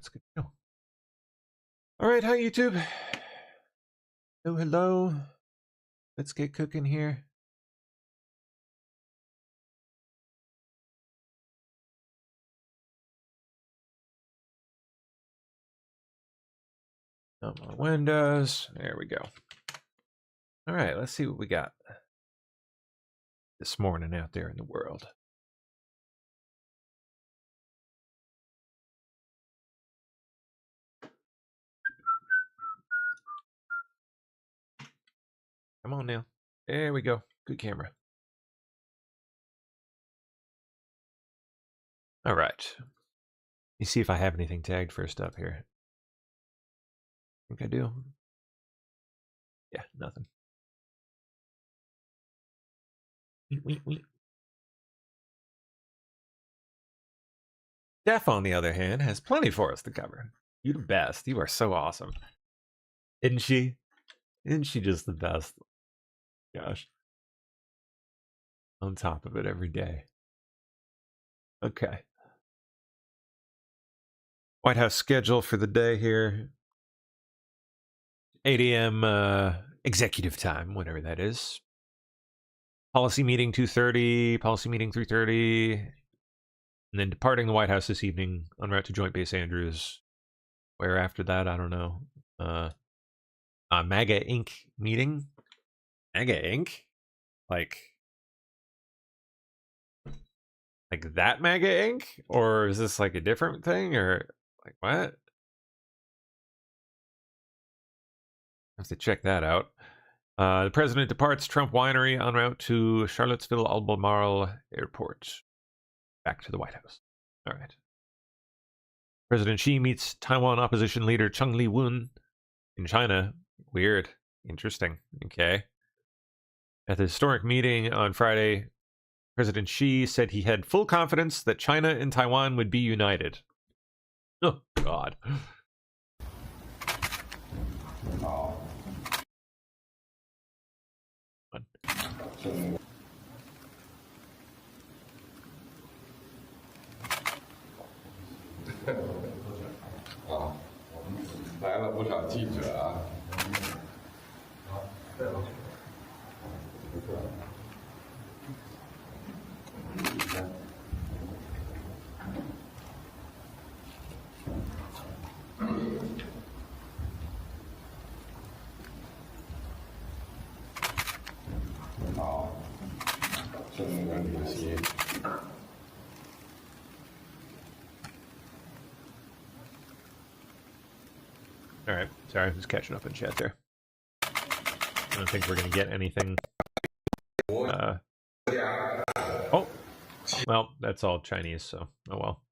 That's good to know. All right, hi YouTube. Oh, hello. Let's get cooking here. No more windows. There we go. All right, let's see what we got this morning out there in the world. Come on now. There we go. Good camera. All right. Let me see if I have anything tagged first up here. I think I do. Yeah, nothing. Wait. Steph, on the other hand, has plenty for us to cover. You the best. You are so awesome. Isn't she? Isn't she just the best? Gosh. On top of it every day. Okay. White House schedule for the day here. 8 a.m. Executive time, whatever that is. Policy meeting 2:30, policy meeting 3:30, and then departing the White House this evening en route to Joint Base Andrews. Where after that, I don't know. MAGA Inc. meeting. MAGA Inc. Like that MAGA Inc. Or is this like a different thing, or like what? I have to check that out. The president departs Trump Winery en route to Charlottesville Albemarle Airport. Back to the White House. All right. President Xi meets Taiwan opposition leader Chung Li-woon in China. Weird. Interesting. Okay. At the historic meeting on Friday, President Xi said he had full confidence that China and Taiwan would be united. Oh, God. Oh. 来了不少记者啊。好，郑文主席。 All right. Sorry, I was catching up in chat there. I don't think we're going to get anything. Oh, well, that's all Chinese, so oh well.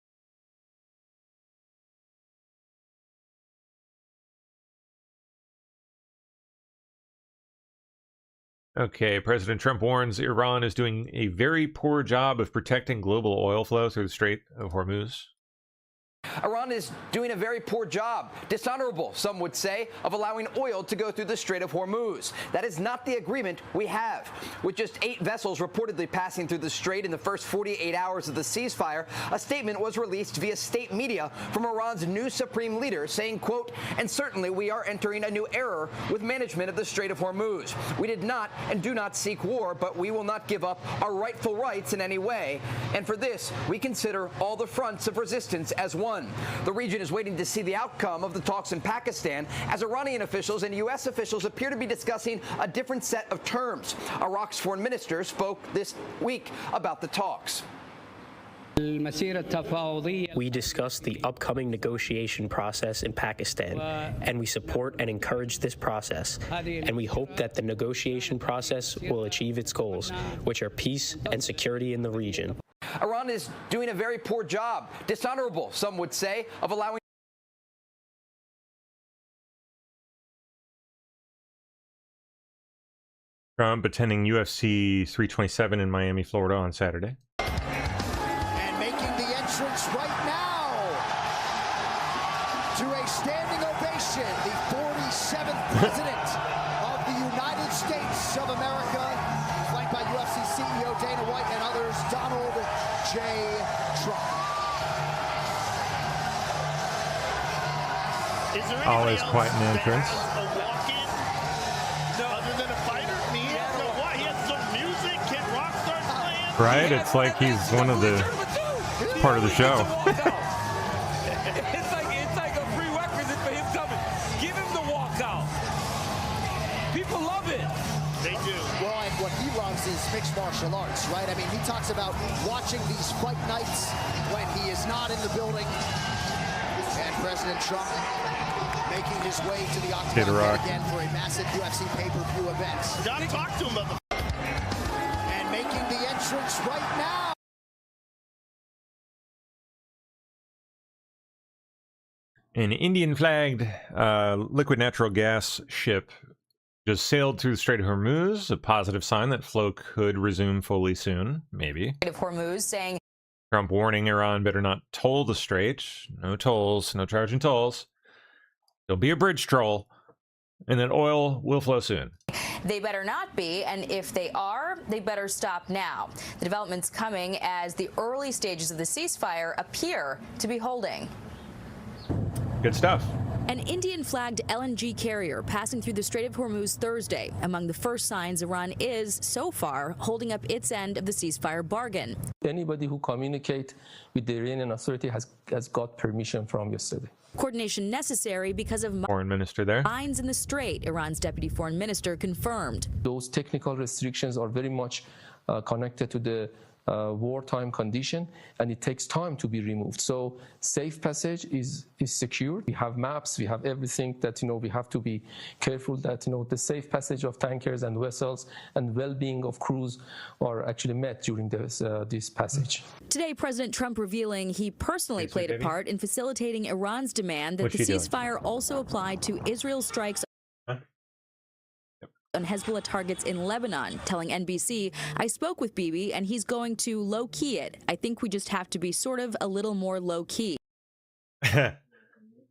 Okay, President Trump warns Iran is doing a very poor job of protecting global oil flow through the Strait of Hormuz. Iran is doing a very poor job, dishonorable, some would say, of allowing oil to go through the Strait of Hormuz. That is not the agreement we have. With just 8 vessels reportedly passing through the strait in the first 48 hours of the ceasefire, a statement was released via state media from Iran's new supreme leader saying, quote, and certainly we are entering a new era with management of the Strait of Hormuz. We did not and do not seek war, but we will not give up our rightful rights in any way. And for this, we consider all the fronts of resistance as one. The region is waiting to see the outcome of the talks in Pakistan as Iranian officials and U.S. officials appear to be discussing a different set of terms. Iraq's foreign minister spoke this week about the talks. We discussed the upcoming negotiation process in Pakistan, and we support and encourage this process, and we hope that the negotiation process will achieve its goals, which are peace and security in the region. Iran is doing a very poor job, dishonorable, some would say, of allowing Trump attending UFC 327 in Miami, Florida on Saturday. And making the entrance right now to a standing ovation, the 47th president of the United States of America, flanked by UFC CEO Dana White and others, Donald J. Trump. Is there Always anybody quite else an that entrance. has a walk-in other than a fighter? I mean, he has no what? He has some music. Kid Rock starts playing. Right? It's like he's one of the part of the show. It's like a prerequisite for him coming. Give him the walkout. People love it. They do. Well, and what he loves is mixed martial arts, right? I mean, he talks about watching these fight nights when he is not in the building. And President Trump making his way to the octagon yet again for a massive UFC pay-per-view event. Gotta talk to him about the And making the entrance right now. An Indian-flagged liquid natural gas ship just sailed through the Strait of Hormuz, a positive sign that flow could resume fully soon, maybe. Of Hormuz saying Trump warning Iran better not toll the strait. No tolls, no charging tolls. There'll be a bridge troll, and then oil will flow soon. they better not be, and if they are, they better stop now. The developments coming as the early stages of the ceasefire appear to be holding. Good stuff. An Indian-flagged LNG carrier passing through the Strait of Hormuz Thursday, among the first signs Iran is, so far, holding up its end of the ceasefire bargain. Anybody who communicate with the Iranian authority has got permission from yesterday. Coordination necessary because of Foreign minister there. mines in the strait, Iran's deputy foreign minister confirmed. Those technical restrictions are very much connected to the wartime condition, and it takes time to be removed. So safe passage is secure. We have maps, we have everything that, we have to be careful that, the safe passage of tankers and vessels and well-being of crews are actually met during this passage. Today, President Trump revealing he personally played a part in facilitating Iran's demand that the ceasefire also applied to Israel's strikes on Hezbollah targets in Lebanon, telling NBC, "I spoke with Bibi and he's going to low-key it. I think we just have to be sort of a little more low-key."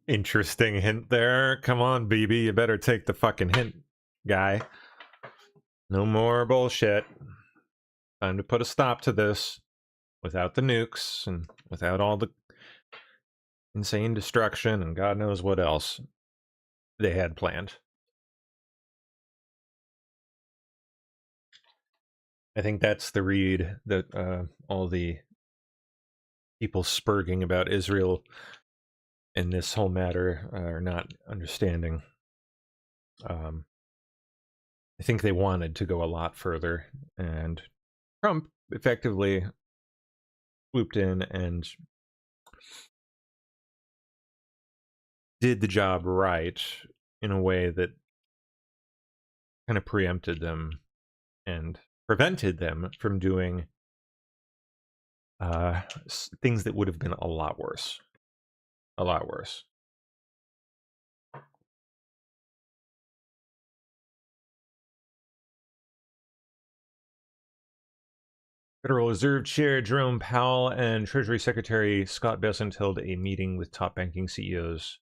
Interesting hint there. Come on, Bibi, you better take the fucking hint, guy. No more bullshit. Time to put a stop to this without the nukes and without all the insane destruction and God knows what else they had planned. I think that's the read that all the people spurging about Israel in this whole matter are not understanding. I think they wanted to go a lot further, and Trump effectively swooped in and did the job right in a way that kind of preempted them and prevented them from doing things that would have been a lot worse. A lot worse. Federal Reserve Chair Jerome Powell and Treasury Secretary Scott Bessent held a meeting with top banking CEOs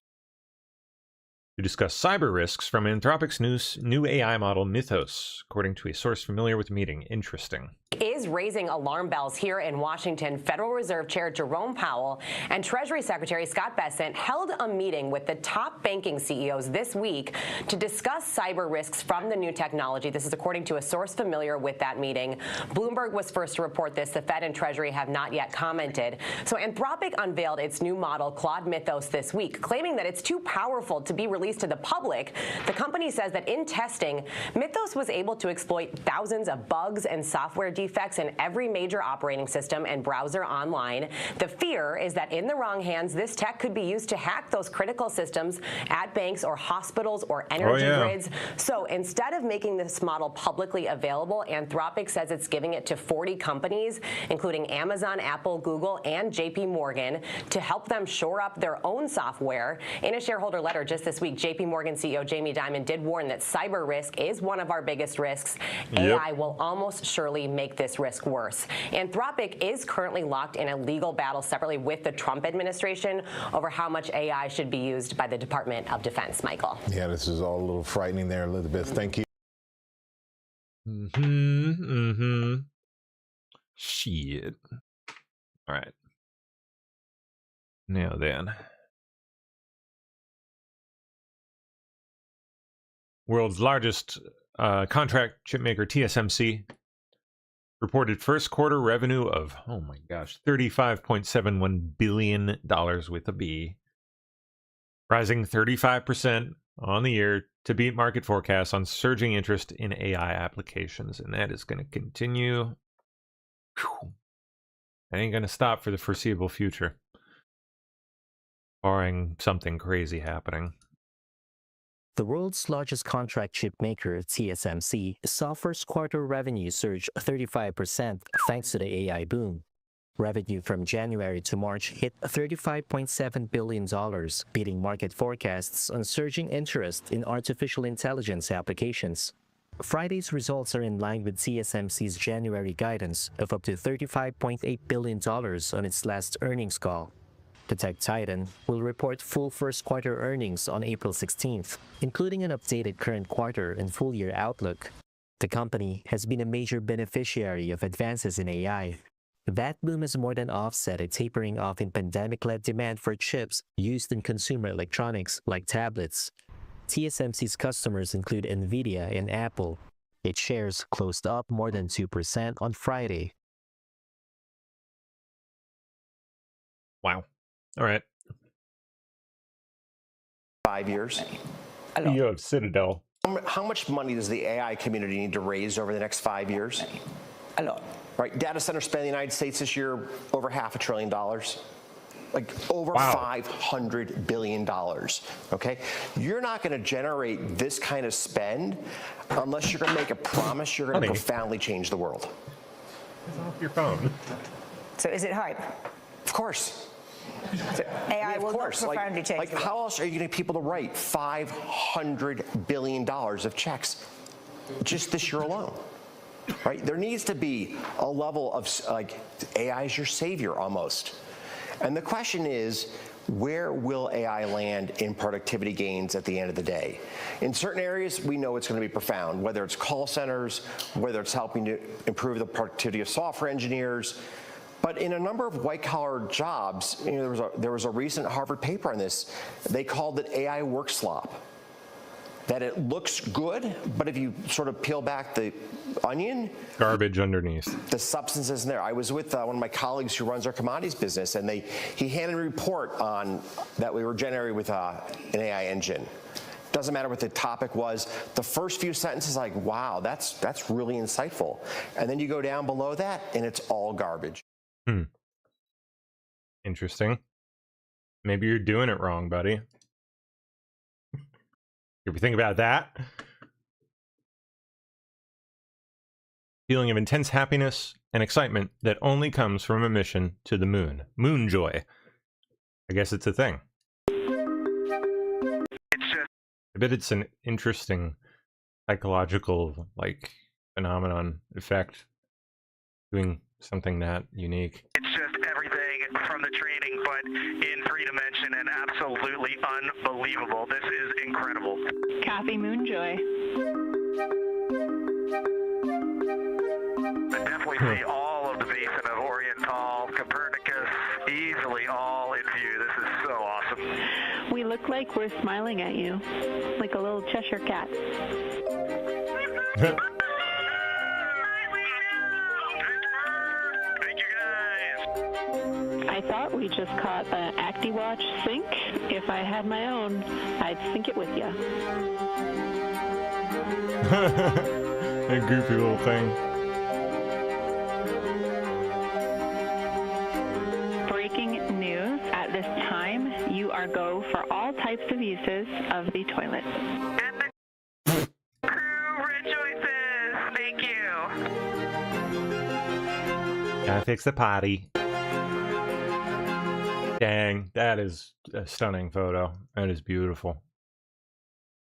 to discuss cyber risks from Anthropic's new AI model Mythos, according to a source familiar with the meeting. Interesting. Is raising alarm bells here in Washington. Federal Reserve Chair Jerome Powell and Treasury Secretary Scott Bessent held a meeting with the top banking CEOs this week to discuss cyber risks from the new technology. This is according to a source familiar with that meeting. Bloomberg was first to report this. The Fed and Treasury have not yet commented. So Anthropic unveiled its new model, Claude Mythos, this week, claiming that it's too powerful to be released to the public. The company says that in testing, Mythos was able to exploit thousands of bugs and software defects in every major operating system and browser online. The fear is that in the wrong hands, this tech could be used to hack those critical systems at banks or hospitals or energy grids. So instead of making this model publicly available, Anthropic says it's giving it to 40 companies, including Amazon, Apple, Google, and JP Morgan, to help them shore up their own software. In a shareholder letter just this week, JP Morgan CEO Jamie Dimon did warn that cyber risk is one of our biggest risks. AI will almost surely make this risk worse. Anthropic is currently locked in a legal battle separately with the Trump administration over how much AI should be used by the Department of Defense. Michael. Yeah, this is all a little frightening there, Elizabeth. Thank you. Shit. All right. Now then. World's largest contract chipmaker, TSMC, reported first quarter revenue of, oh my gosh, $35.71 billion with a B, rising 35% on the year to beat market forecasts on surging interest in AI applications. And that is going to continue. Whew. That ain't going to stop for the foreseeable future, barring something crazy happening. The world's largest contract chip maker, TSMC, saw first quarter revenue surge 35% thanks to the AI boom. Revenue from January to March hit $35.7 billion, beating market forecasts on surging interest in artificial intelligence applications. Friday's results are in line with TSMC's January guidance of up to $35.8 billion on its last earnings call. The tech titan will report full first quarter earnings on April 16th, including an updated current quarter and full year outlook. The company has been a major beneficiary of advances in AI. That boom has more than offset a tapering off in pandemic-led demand for chips used in consumer electronics like tablets. TSMC's customers include Nvidia and Apple. Its shares closed up more than 2% on Friday. Wow. All right. 5 years. CEO of Citadel. How much money does the AI community need to raise over the next 5 years? A lot. Right, data center spend in the United States this year, over $500 billion. Like over $500 billion, okay? You're not gonna generate this kind of spend unless you're gonna make a promise you're gonna profoundly change the world. It's off your phone. So is it hype? Of course. So AI will not profoundly change Like how else are you gonna get people to write $500 billion of checks just this year alone? Right? There needs to be a level of, like, AI is your savior almost. And the question is, where will AI land in productivity gains at the end of the day? In certain areas, we know it's going to be profound, whether it's call centers, whether it's helping to improve the productivity of software engineers. But in a number of white-collar jobs, you know, there was a recent Harvard paper on this. They called it AI work slop. That it looks good, but if you sort of peel back the onion, garbage underneath. The substance isn't there. I was with one of my colleagues who runs our commodities business, and he handed a report on that we were generating with an AI engine. Doesn't matter what the topic was. The first few sentences, like, wow, that's really insightful. And then you go down below that, and it's all garbage. Interesting. Maybe you're doing it wrong, buddy. If you think about that, feeling of intense happiness and excitement that only comes from a mission to the moon. Moon joy. I guess it's a thing. I bet it's an interesting psychological, like, phenomenon effect, doing something that unique. It's just everything from the training, but in 3 dimension and absolutely unbelievable. This is incredible. Kathy Moonjoy. I definitely see all of the basin of Oriental, Copernicus, easily all in view. This is so awesome. We look like we're smiling at you, like a little Cheshire cat. I thought we just caught an ActiWatch sync. If I had my own, I'd sync it with you. A goofy little thing. Breaking news. At this time, you are go for all types of uses of the toilet. And the crew rejoices. Thank you. Gotta fix the potty. Dang, that is a stunning photo. That is beautiful.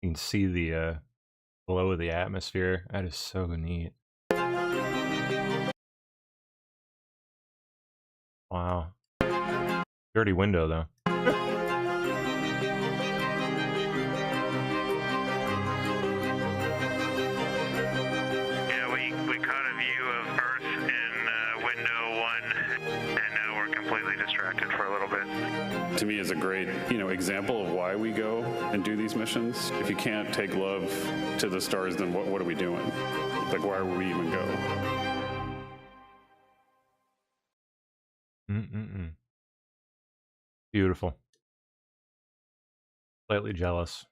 You can see the glow of the atmosphere. That is so neat. Wow. Dirty window, though. Yeah, we caught a view of Earth in window 1, and now we're completely distracted for a little bit. To me, it's a great example of why we go and do these missions. If you can't take love to the stars, then what are we doing? Like, why would we even go? Beautiful. Slightly jealous.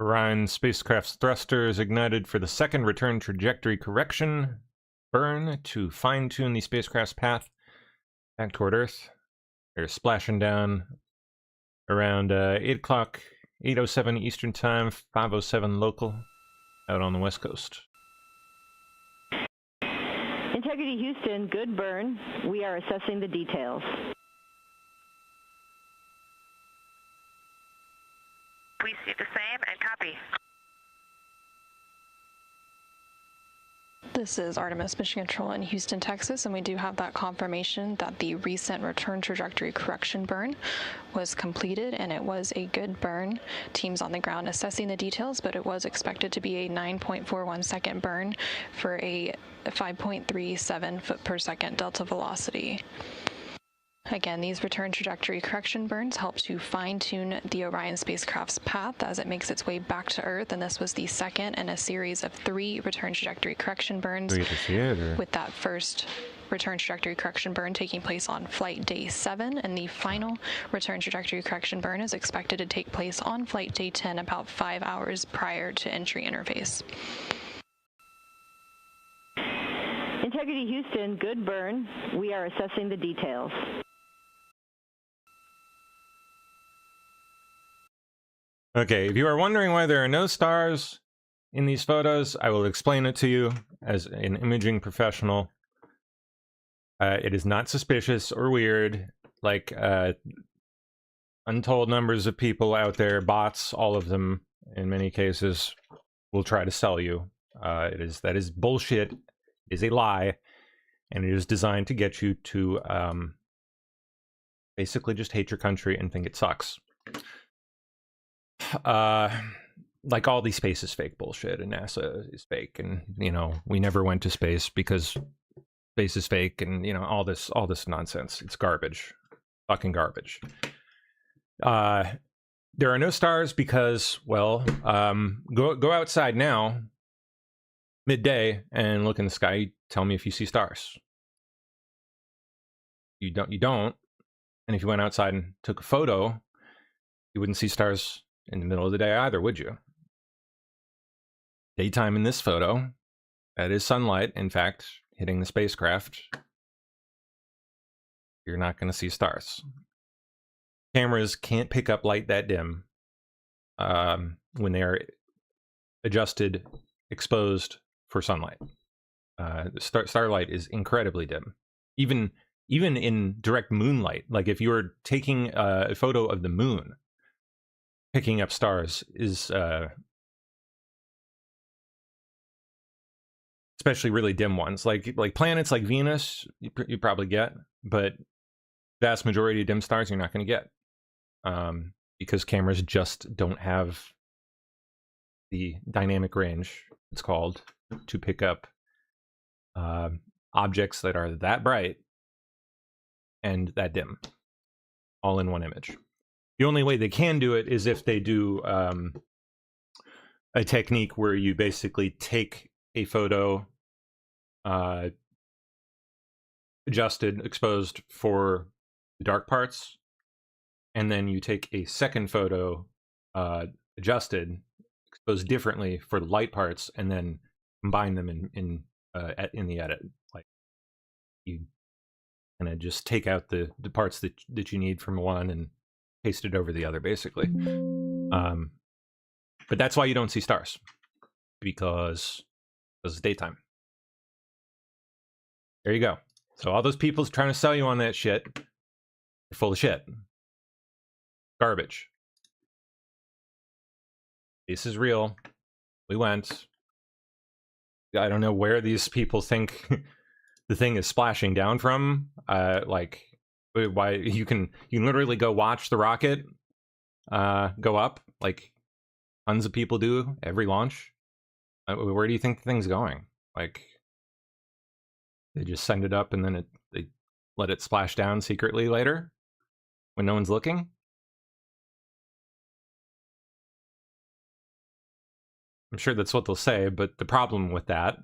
Orion spacecraft's thrusters ignited for the second return trajectory correction burn to fine-tune the spacecraft's path back toward Earth. They're splashing down around 8 o'clock, 8:07 Eastern Time, 5:07 local, out on the West Coast. Integrity Houston, good burn. We are assessing the details. We see the same and copy. This is Artemis Mission Control in Houston, Texas, and we do have that confirmation that the recent return trajectory correction burn was completed, and it was a good burn. Teams on the ground assessing the details, but it was expected to be a 9.41 second burn for a 5.37 foot per second delta velocity. Again, these return trajectory correction burns help to fine-tune the Orion spacecraft's path as it makes its way back to Earth, and this was the second in a series of 3 return trajectory correction burns, with that first return trajectory correction burn taking place on flight day 7, and the final return trajectory correction burn is expected to take place on flight day 10, about 5 hours prior to entry interface. Integrity Houston, good burn. We are assessing the details. Okay, if you are wondering why there are no stars in these photos, I will explain it to you as an imaging professional. It is not suspicious or weird, like untold numbers of people out there, bots, all of them in many cases, will try to sell you. That is bullshit, it is a lie, and it is designed to get you to basically just hate your country and think it sucks. Like all these space is fake bullshit, and NASA is fake, and we never went to space because space is fake, and all this nonsense. It's garbage, fucking garbage. There are no stars because, well, go outside now, midday, and look in the sky. Tell me if you see stars. You don't. And if you went outside and took a photo, you wouldn't see stars in the middle of the day either, would you? Daytime in this photo, that is sunlight, in fact, hitting the spacecraft. You're not going to see stars. Cameras can't pick up light that dim when they are adjusted, exposed for sunlight. Starlight is incredibly dim. Even in direct moonlight, like if you were taking a photo of the moon, picking up stars is especially really dim ones, like planets like Venus, you probably get, but vast majority of dim stars you're not going to get, because cameras just don't have the dynamic range, it's called, to pick up objects that are that bright and that dim, all in one image. The only way they can do it is if they do a technique where you basically take a photo adjusted, exposed for the dark parts, and then you take a second photo adjusted, exposed differently for the light parts, and then combine them in the edit. Like, you kind of just take out the parts that you need from one and paste it over the other, basically. But that's why you don't see stars, because it's daytime. There you go. So all those people trying to sell you on that shit, they're full of shit. Garbage. This is real. We went. I don't know where these people think the thing is splashing down from. Like, why you can literally go watch the rocket go up, like tons of people do every launch. Where do you think the thing's going? Like, They just send it up and then they let it splash down secretly later when no one's looking. I'm sure that's what they'll say, but the problem with that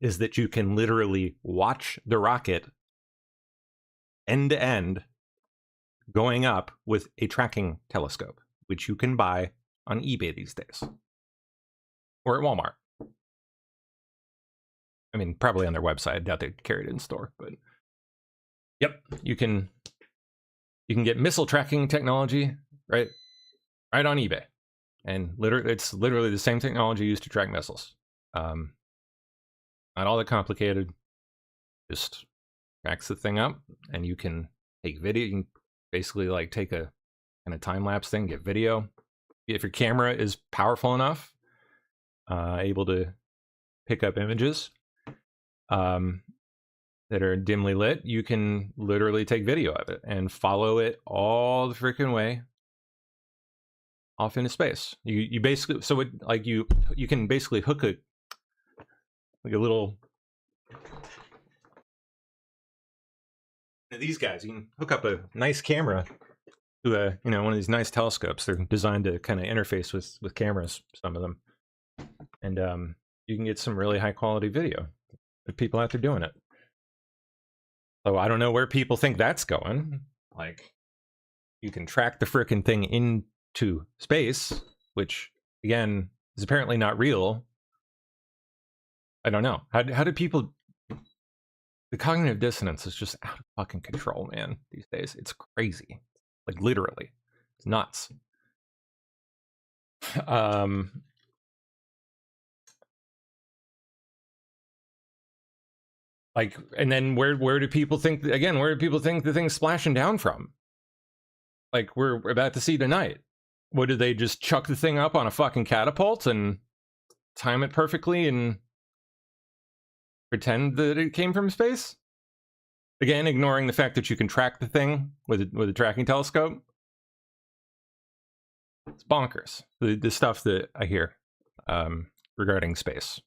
is that you can literally watch the rocket end to end going up with a tracking telescope, which you can buy on eBay these days or at Walmart. I mean, probably on their website. I doubt they carry it in store, but yep, you can get missile tracking technology right on eBay, and it's literally the same technology used to track missiles. Not all that complicated. Just tracks the thing up, and you can take video. You can basically like take a kind of time lapse thing, get video. If your camera is powerful enough, able to pick up images that are dimly lit, you can literally take video of it and follow it all the freaking way off into space. You basically, so it like you can basically hook a little, these guys, you can hook up a nice camera to a one of these nice telescopes. They're designed to kind of interface with cameras, some of them, and you can get some really high quality video of people out there doing it. So I don't know where people think that's going. Like, you can track the frickin' thing into space, which again is apparently not real. I don't know. How do people? The cognitive dissonance is just out of fucking control, man. These days, it's crazy. Like literally, it's nuts. Like, and then where do people think, again, where do people think the thing's splashing down from? Like we're about to see tonight. What, did they just chuck the thing up on a fucking catapult and time it perfectly and pretend that it came from space? Again, ignoring the fact that you can track the thing with a tracking telescope. It's bonkers. The stuff that I hear regarding space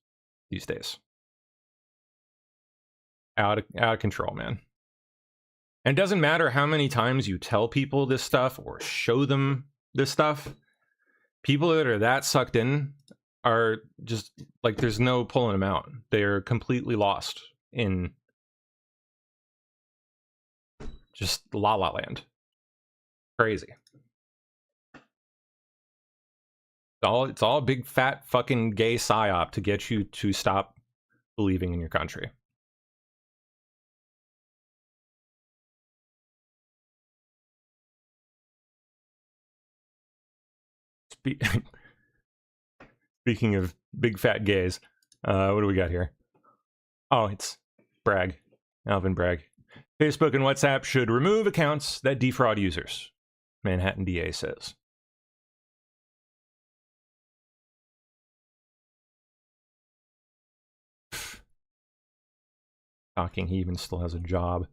these days. Out of control, man. And it doesn't matter how many times you tell people this stuff or show them this stuff. People that are that sucked in are just like, there's no pulling them out. They're completely lost in just la la land. Crazy. It's all a big fat fucking gay psyop to get you to stop believing in your country. Speaking of big fat gays, what do we got here? Oh, it's Bragg, Alvin Bragg. Facebook and WhatsApp should remove accounts that defraud users, Manhattan DA says. Shocking, he even still has a job.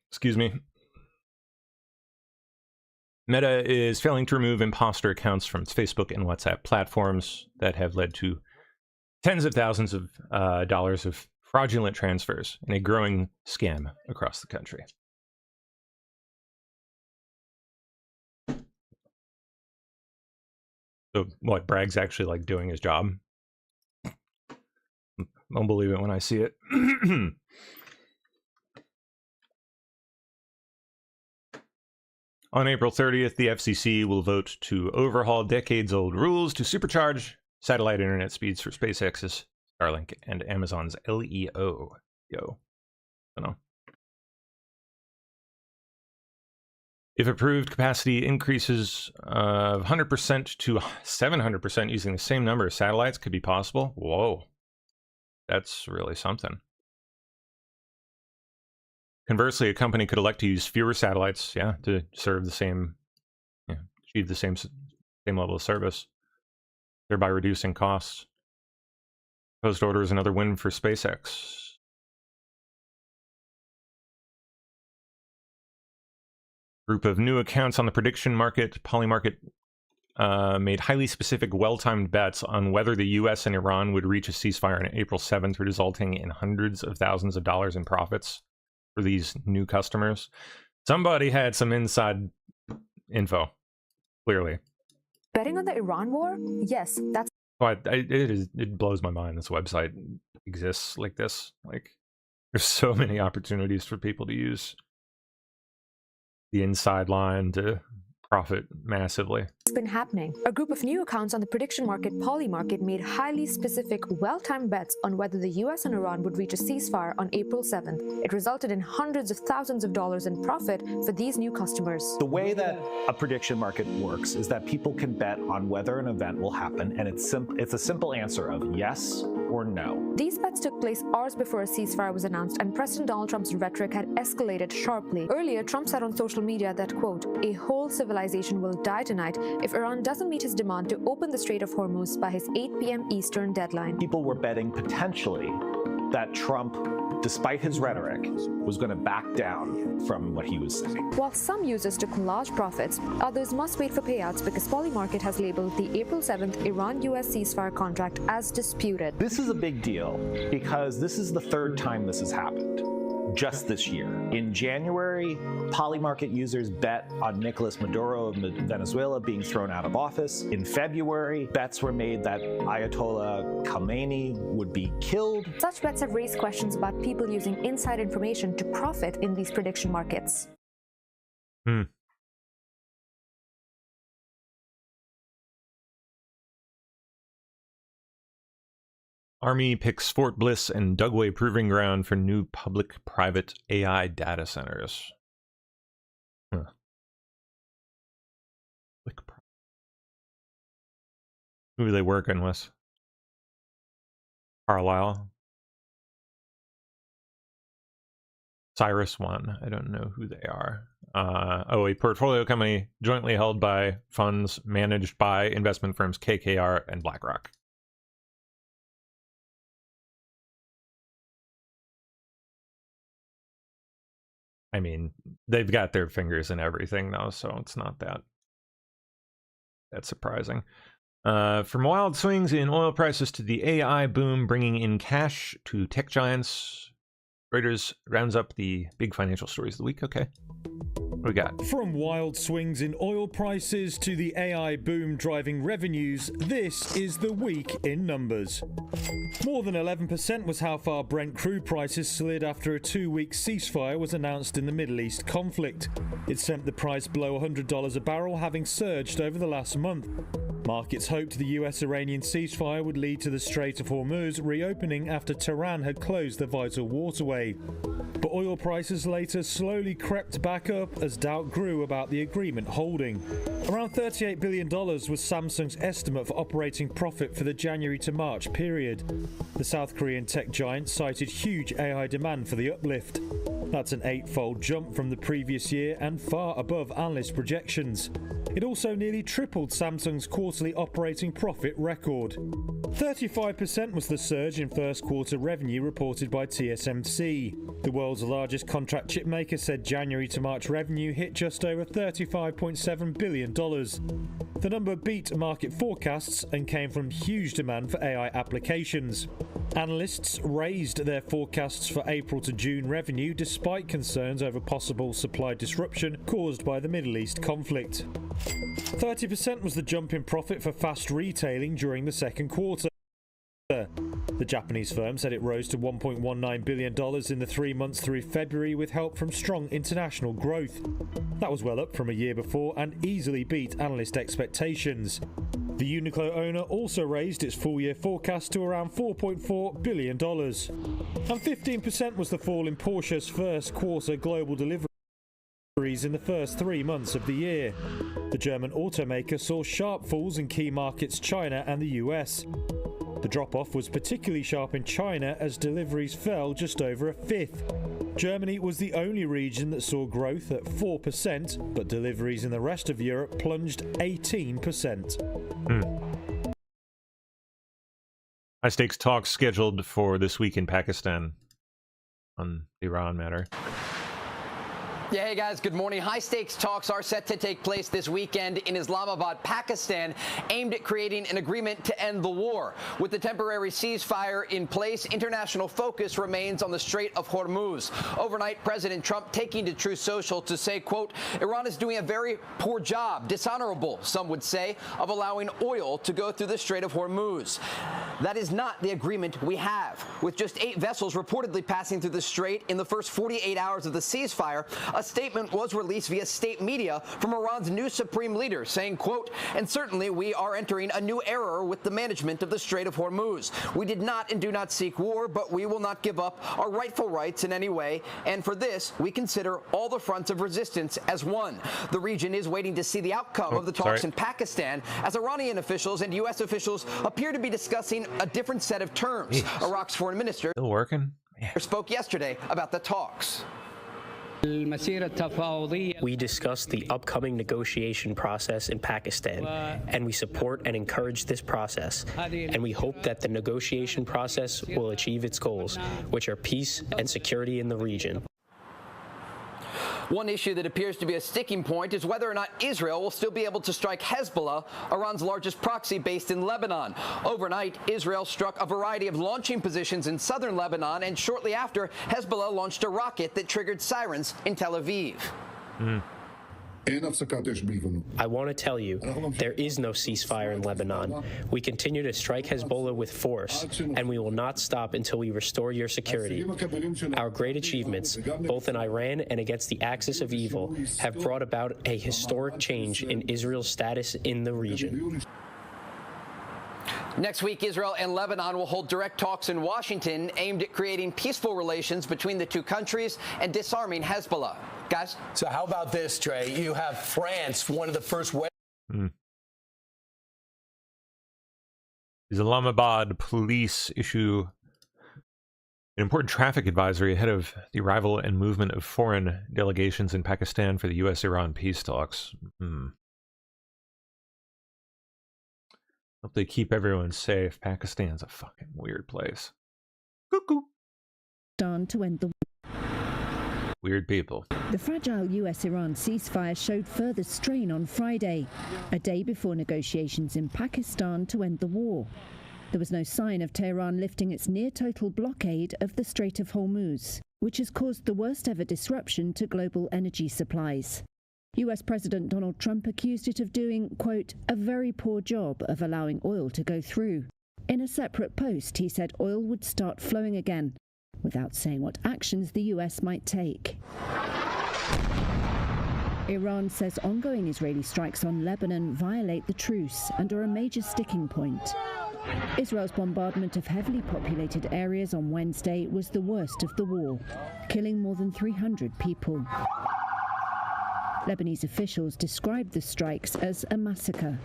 Excuse me. Meta is failing to remove imposter accounts from its Facebook and WhatsApp platforms that have led to tens of thousands of dollars of fraudulent transfers in a growing scam across the country. So what, Bragg's actually like doing his job? Won't believe it when I see it. On April 30th, the FCC will vote to overhaul decades-old rules to supercharge satellite internet speeds for SpaceX's Starlink and Amazon's LEO. I don't know. If approved, capacity increases of 100% to 700% using the same number of satellites could be possible. Whoa. That's really something. Conversely, a company could elect to use fewer satellites, to serve the same, achieve the same level of service, thereby reducing costs. Proposed order is another win for SpaceX. Group of new accounts on the prediction market, Polymarket made highly specific, well-timed bets on whether the U.S. and Iran would reach a ceasefire on April 7th, resulting in hundreds of thousands of dollars in profits for these new customers. Somebody had some inside info, clearly. Betting on the Iran war? Yes, that's... But it blows my mind this website exists like this. Like, there's so many opportunities for people to use the inside line to profit massively. It's been happening. A group of new accounts on the prediction market Polymarket made highly specific, well-timed bets on whether the US and Iran would reach a ceasefire on April 7th. It resulted in hundreds of thousands of dollars in profit for these new customers. The way that a prediction market works is that people can bet on whether an event will happen, and it's a simple answer of yes or no. These bets took place hours before a ceasefire was announced, and President Donald Trump's rhetoric had escalated sharply. Earlier, Trump said on social media that, quote, "A whole civilization will die tonight if Iran doesn't meet his demand to open the Strait of Hormuz by his 8 p.m. Eastern deadline." People were betting potentially that Trump, despite his rhetoric, was going to back down from what he was saying. While some users took large profits, others must wait for payouts because Polymarket has labeled the April 7th Iran-US ceasefire contract as disputed. This is a big deal because this is the third time this has happened just this year. In January, Polymarket users bet on Nicolas Maduro of Venezuela being thrown out of office. In February, bets were made that Ayatollah Khamenei would be killed. Such bets have raised questions about people using inside information to profit in these prediction markets. Army picks Fort Bliss and Dugway Proving Ground for new public-private AI data centers. Who are they working with? Carlisle? Cyrus One. I don't know who they are. A portfolio company jointly held by funds managed by investment firms KKR and BlackRock. I mean, they've got their fingers in everything, though, so it's not that surprising. From wild swings in oil prices to the AI boom bringing in cash to tech giants, Reuters rounds up the big financial stories of the week. Okay. What we got? From wild swings in oil prices to the AI boom driving revenues, this is the week in numbers. More than 11% was how far Brent crude prices slid after a 2-week ceasefire was announced in the Middle East conflict. It sent the price below $100 a barrel, having surged over the last month. Markets hoped the US-Iranian ceasefire would lead to the Strait of Hormuz reopening after Tehran had closed the vital waterway. But oil prices later slowly crept back up as doubt grew about the agreement holding. Around $38 billion was Samsung's estimate for operating profit for the January to March period. The South Korean tech giant cited huge AI demand for the uplift. That's an 8-fold jump from the previous year and far above analyst projections. It also nearly tripled Samsung's quarterly operating profit record. 35% was the surge in first quarter revenue reported by TSMC. The world's largest contract chip maker said January to March revenue hit just over $35.7 billion. The number beat market forecasts and came from huge demand for AI applications. Analysts raised their forecasts for April to June revenue despite concerns over possible supply disruption caused by the Middle East conflict. 30% was the jump in profit for fast retailing during the second quarter. The Japanese firm said it rose to $1.19 billion in the 3 months through February with help from strong international growth. That was well up from a year before and easily beat analyst expectations. The Uniqlo owner also raised its full-year forecast to around $4.4 billion. And 15% was the fall in Porsche's first quarter global deliveries in the first 3 months of the year. The German automaker saw sharp falls in key markets China and the US. The drop-off was particularly sharp in China as deliveries fell just over a fifth. Germany was the only region that saw growth at 4%, but deliveries in the rest of Europe plunged 18%. High-stakes talks scheduled for this week in Pakistan on the Iran matter. Yeah, hey guys, good morning. High-stakes talks are set to take place this weekend in Islamabad, Pakistan, aimed at creating an agreement to end the war. With the temporary ceasefire in place, international focus remains on the Strait of Hormuz. Overnight, President Trump taking to Truth Social to say, quote, Iran is doing a very poor job, dishonorable, some would say, of allowing oil to go through the Strait of Hormuz. That is not the agreement we have. With just 8 vessels reportedly passing through the strait in the first 48 hours of the ceasefire, a statement was released via state media from Iran's new supreme leader saying, quote, and certainly we are entering a new era with the management of the Strait of Hormuz. We did not and do not seek war, but we will not give up our rightful rights in any way. And for this, we consider all the fronts of resistance as one. The region is waiting to see the outcome of the talks in Pakistan as Iranian officials and U.S. officials appear to be discussing a different set of terms. Iraq's foreign minister still working. Spoke yesterday about the talks. We discussed the upcoming negotiation process in Pakistan, and we support and encourage this process, and we hope that the negotiation process will achieve its goals, which are peace and security in the region. One issue that appears to be a sticking point is whether or not Israel will still be able to strike Hezbollah, Iran's largest proxy based in Lebanon. Overnight, Israel struck a variety of launching positions in southern Lebanon, and shortly after, Hezbollah launched a rocket that triggered sirens in Tel Aviv. I want to tell you, there is no ceasefire in Lebanon. We continue to strike Hezbollah with force, and we will not stop until we restore your security. Our great achievements, both in Iran and against the axis of evil, have brought about a historic change in Israel's status in the region. Next week, Israel and Lebanon will hold direct talks in Washington aimed at creating peaceful relations between the two countries and disarming Hezbollah. Guys? So how about this, Trey? You have France, one of the first... Islamabad police issue an important traffic advisory ahead of the arrival and movement of foreign delegations in Pakistan for the U.S.-Iran peace talks. Hope they keep everyone safe. Pakistan's a fucking weird place. Cuckoo. Done to end the weird people. The fragile US-Iran ceasefire showed further strain on Friday, a day before negotiations in Pakistan to end the war. There was no sign of Tehran lifting its near-total blockade of the Strait of Hormuz, which has caused the worst-ever disruption to global energy supplies. US President Donald Trump accused it of doing, quote, a very poor job of allowing oil to go through. In a separate post, he said oil would start flowing again, without saying what actions the US might take. Iran says ongoing Israeli strikes on Lebanon violate the truce and are a major sticking point. Israel's bombardment of heavily populated areas on Wednesday was the worst of the war, killing more than 300 people. Lebanese officials described the strikes as a massacre.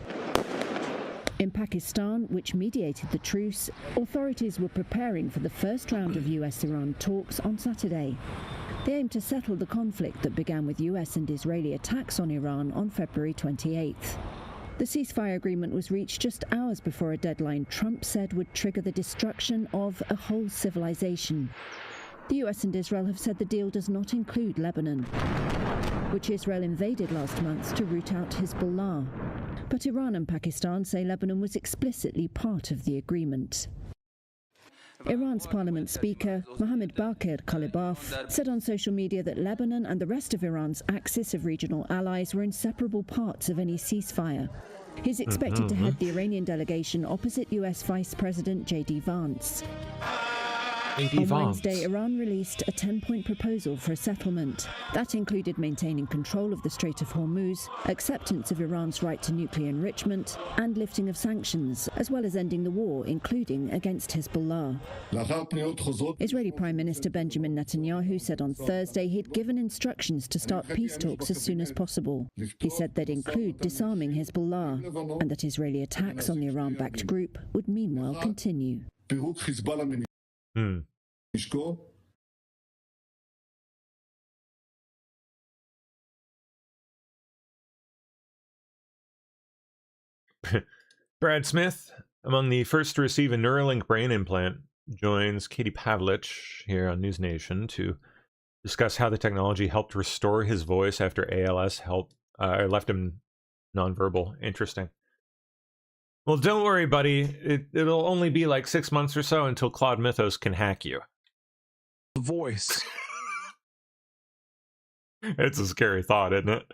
In Pakistan, which mediated the truce, authorities were preparing for the first round of US-Iran talks on Saturday. They aim to settle the conflict that began with US and Israeli attacks on Iran on February 28th. The ceasefire agreement was reached just hours before a deadline Trump said would trigger the destruction of a whole civilization. The US and Israel have said the deal does not include Lebanon, which Israel invaded last month to root out Hezbollah. But Iran and Pakistan say Lebanon was explicitly part of the agreement. Iran's parliament speaker, Mohammad Baqir Qalibaf, said on social media that Lebanon and the rest of Iran's axis of regional allies were inseparable parts of any ceasefire. He's expected to head the Iranian delegation opposite US Vice President J.D. Vance. On Wednesday, Iran released a 10-point proposal for a settlement. That included maintaining control of the Strait of Hormuz, acceptance of Iran's right to nuclear enrichment, and lifting of sanctions, as well as ending the war, including against Hezbollah. Israeli Prime Minister Benjamin Netanyahu said on Thursday he'd given instructions to start peace talks as soon as possible. He said they'd include disarming Hezbollah, and that Israeli attacks on the Iran-backed group would meanwhile continue. Brad Smith, among the first to receive a Neuralink brain implant, joins Katie Pavlich here on News Nation to discuss how the technology helped restore his voice after ALS left him nonverbal. Interesting. Well, don't worry, buddy. It'll only be like 6 months or so until Claude Mythos can hack you. Voice. It's a scary thought, isn't it?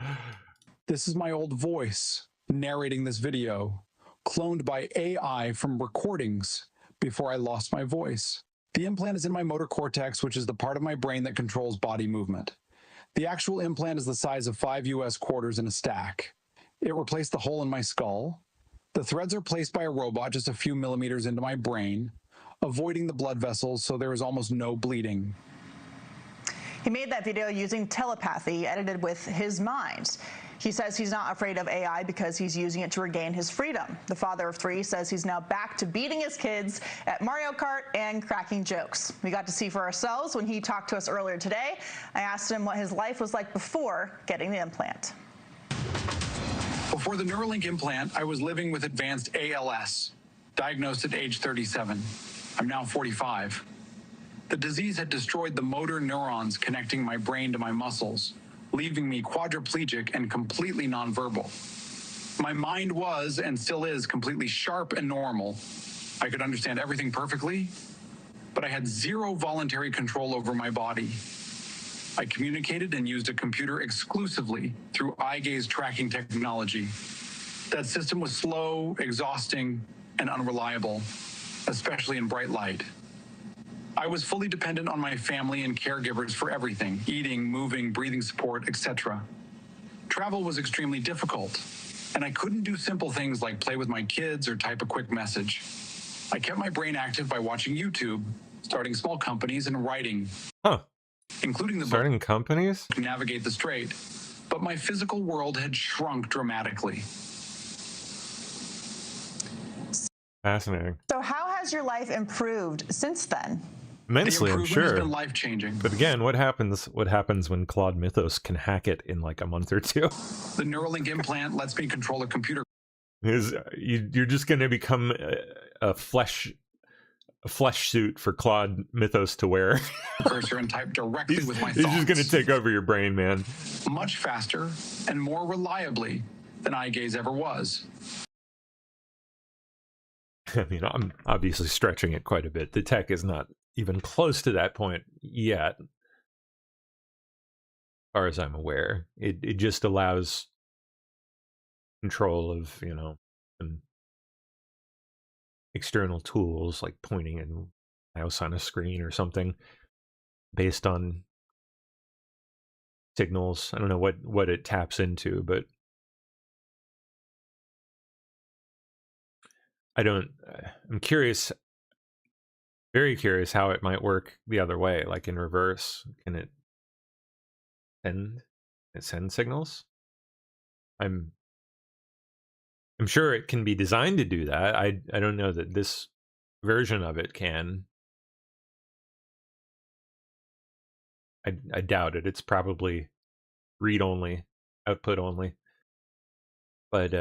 This is my old voice narrating this video, cloned by AI from recordings before I lost my voice. The implant is in my motor cortex, which is the part of my brain that controls body movement. The actual implant is the size of 5 US quarters in a stack. It replaced the hole in my skull. The threads are placed by a robot just a few millimeters into my brain, avoiding the blood vessels so there is almost no bleeding. He made that video using telepathy, edited with his mind. He says he's not afraid of AI because he's using it to regain his freedom. The father of 3 says he's now back to beating his kids at Mario Kart and cracking jokes. We got to see for ourselves when he talked to us earlier today. I asked him what his life was like before getting the implant. Before the Neuralink implant, I was living with advanced ALS, diagnosed at age 37. I'm now 45. The disease had destroyed the motor neurons connecting my brain to my muscles, leaving me quadriplegic and completely nonverbal. My mind was, and still is, completely sharp and normal. I could understand everything perfectly, but I had zero voluntary control over my body. I communicated and used a computer exclusively through eye gaze tracking technology. That system was slow, exhausting, and unreliable, especially in bright light. I was fully dependent on my family and caregivers for everything: eating, moving, breathing support, etc. Travel was extremely difficult, and I couldn't do simple things like play with my kids or type a quick message. I kept my brain active by watching YouTube, starting small companies, and writing. Including the starting companies? Navigate the Strait, but my physical world had shrunk dramatically. Fascinating. So how has your life improved since then? Immensely, I'm sure. Has been life-changing. But again, what happens when Claude Mythos can hack it in like a month or two? The Neuralink implant lets me control a computer. You're just going to become a flesh suit for Claude Mythos to wear. Cursor and type directly with my thoughts. He's just going to take over your brain, man. Much faster and more reliably than eye gaze ever was. I mean, I'm obviously stretching it quite a bit. The tech is not even close to that point yet, as far as I'm aware. It just allows control of, some external tools like pointing a mouse on a screen or something based on signals. I don't know what it taps into, but I'm curious, very curious how it might work the other way, like in reverse. Can it send signals? I'm sure it can be designed to do that. I don't know that this version of it can. I doubt it. It's probably read only, output only. But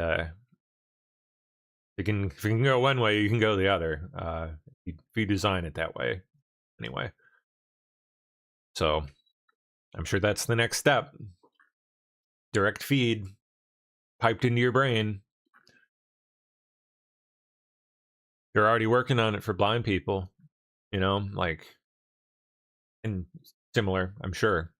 if you can go one way, you can go the other. If you design it that way, anyway. So I'm sure that's the next step. Direct feed piped into your brain. They're already working on it for blind people, and similar, I'm sure.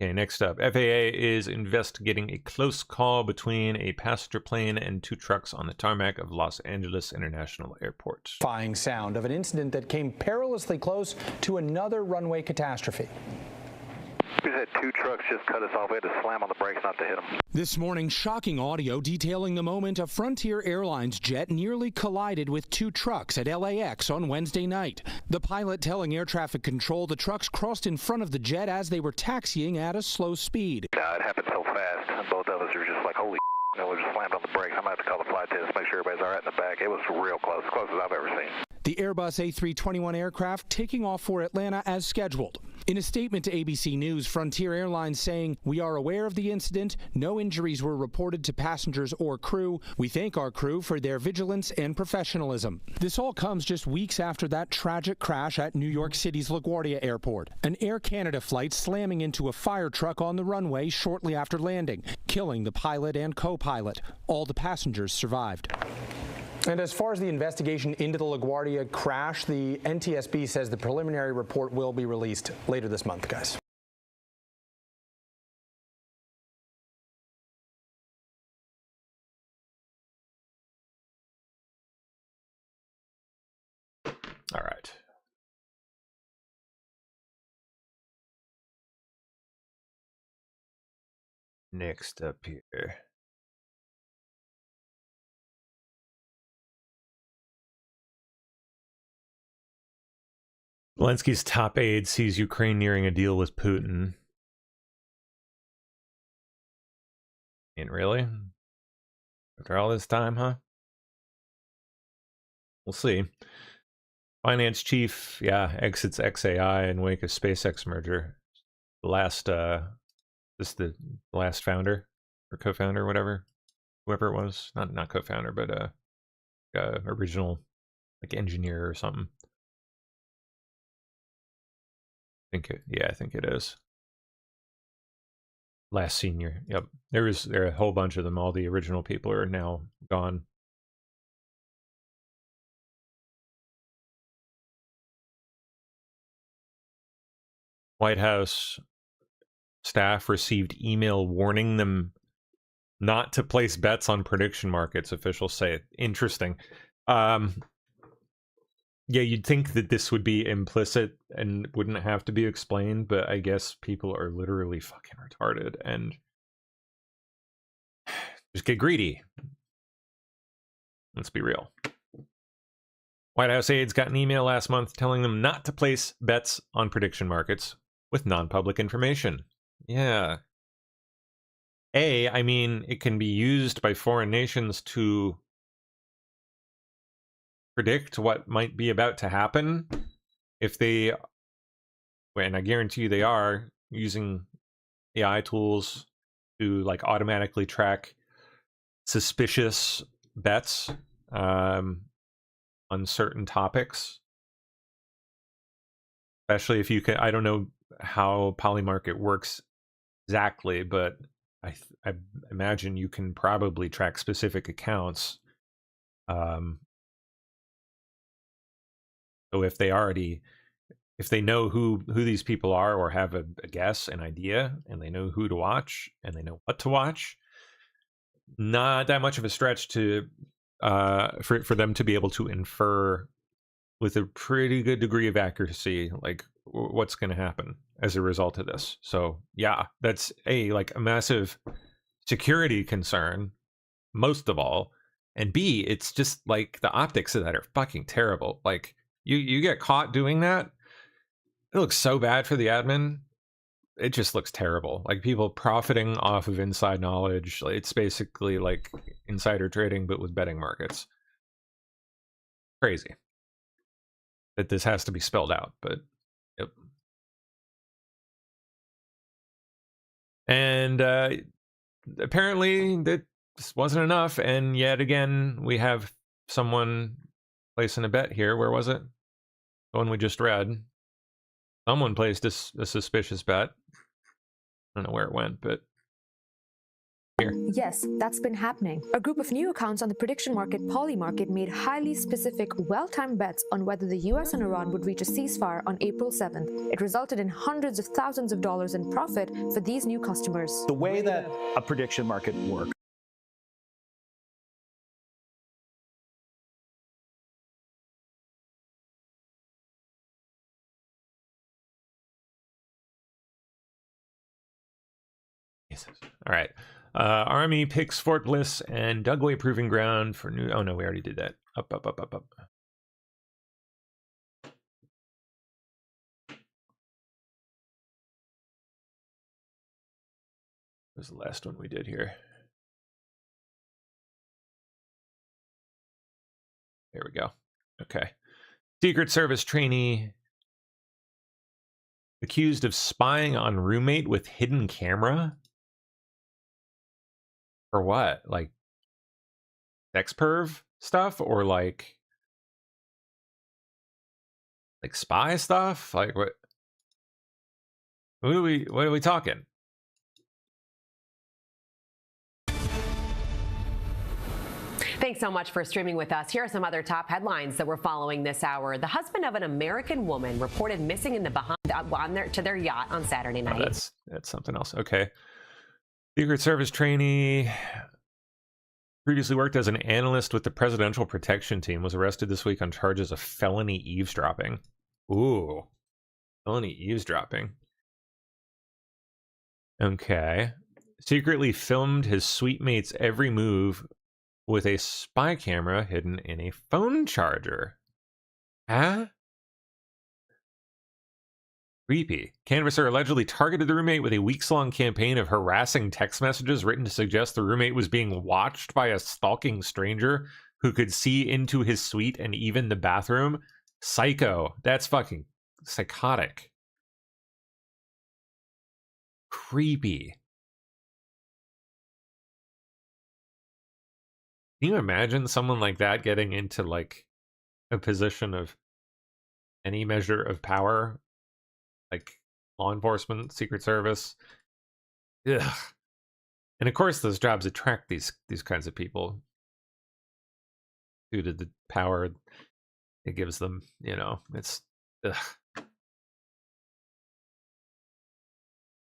Okay, next up, FAA is investigating a close call between a passenger plane and 2 trucks on the tarmac of Los Angeles International Airport. Terrifying sound of an incident that came perilously close to another runway catastrophe. We had 2 trucks just cut us off. We had to slam on the brakes not to hit them. This morning, shocking audio detailing the moment a Frontier Airlines jet nearly collided with 2 trucks at LAX on Wednesday night. The pilot telling air traffic control the trucks crossed in front of the jet as they were taxiing at a slow speed. It happened so fast. Both of us were just like, holy we just slammed on the brakes. I'm going to have to call the flight attendants to make sure everybody's all right in the back. It was real close, as close as I've ever seen. The Airbus A321 aircraft taking off for Atlanta as scheduled. In a statement to ABC News, Frontier Airlines saying, "We are aware of the incident. No injuries were reported to passengers or crew. We thank our crew for their vigilance and professionalism." This all comes just weeks after that tragic crash at New York City's LaGuardia Airport. An Air Canada flight slamming into a fire truck on the runway shortly after landing, killing the pilot and co-pilot. All the passengers survived. And as far as the investigation into the LaGuardia crash, the NTSB says the preliminary report will be released later this month, guys. All right. Next up here. Zelensky's top aide sees Ukraine nearing a deal with Putin. And really? After all this time, huh? We'll see. Finance chief, exits XAI in wake of SpaceX merger. The last, this the last founder or co-founder, whatever, whoever it was. Not co-founder, but original like engineer or something. I think it is. Last senior. Yep. There are a whole bunch of them. All the original people are now gone. White House staff received email warning them not to place bets on prediction markets, officials say. Interesting. Yeah, you'd think that this would be implicit and wouldn't have to be explained, but I guess people are literally fucking retarded and just get greedy. Let's be real. White House aides got an email last month telling them not to place bets on prediction markets with non-public information. Yeah. I mean, it can be used by foreign nations to predict what might be about to happen if they, and I guarantee you they are, using AI tools to like automatically track suspicious bets on certain topics. Especially if you can, I don't know how Polymarket works exactly, but I imagine you can probably track specific accounts. So if they know who these people are, or have a guess, an idea, and they know who to watch and they know what to watch, not that much of a stretch to for them to be able to infer with a pretty good degree of accuracy like what's going to happen as a result of this. So yeah, that's a massive security concern, most of all, and B, it's just like the optics of that are fucking terrible. Like you get caught doing that, it looks so bad for the admin. It just looks terrible. Like people profiting off of inside knowledge. It's basically like insider trading, but with betting markets. Crazy that this has to be spelled out, but yep. And apparently that wasn't enough. And yet again, we have someone placing a bet here. Where was it? The one we just read. Someone placed a suspicious bet. I don't know where it went, but here. Yes, that's been happening. A group of new accounts on the prediction market Polymarket made highly specific, well-timed bets on whether the US and Iran would reach a ceasefire on April 7th. It resulted in hundreds of thousands of dollars in profit for these new customers. The way that a prediction market works. All right. Army picks Fort Bliss and Dugway Proving Ground for new. Oh no, we already did that. Up. What was the last one we did here? There we go. Okay. Secret Service trainee accused of spying on roommate with hidden camera. For what? Like sex perv stuff, or like spy stuff? Like what? What are we talking? Thanks so much for streaming with us. Here are some other top headlines that we're following this hour. The husband of an American woman reported missing in the Bahamas to their yacht on Saturday night. Oh, that's something else. Okay. Secret Service trainee, previously worked as an analyst with the Presidential Protection Team, was arrested this week on charges of felony eavesdropping. Ooh, felony eavesdropping. Okay. Secretly filmed his suite mate's every move with a spy camera hidden in a phone charger. Huh? Creepy. Canvasser allegedly targeted the roommate with a weeks-long campaign of harassing text messages written to suggest the roommate was being watched by a stalking stranger who could see into his suite and even the bathroom. Psycho. That's fucking psychotic. Creepy. Can you imagine someone like that getting into like a position of any measure of power, like law enforcement, Secret Service? Ugh. And of course, those jobs attract these kinds of people due to the power it gives them. You know, it's ugh.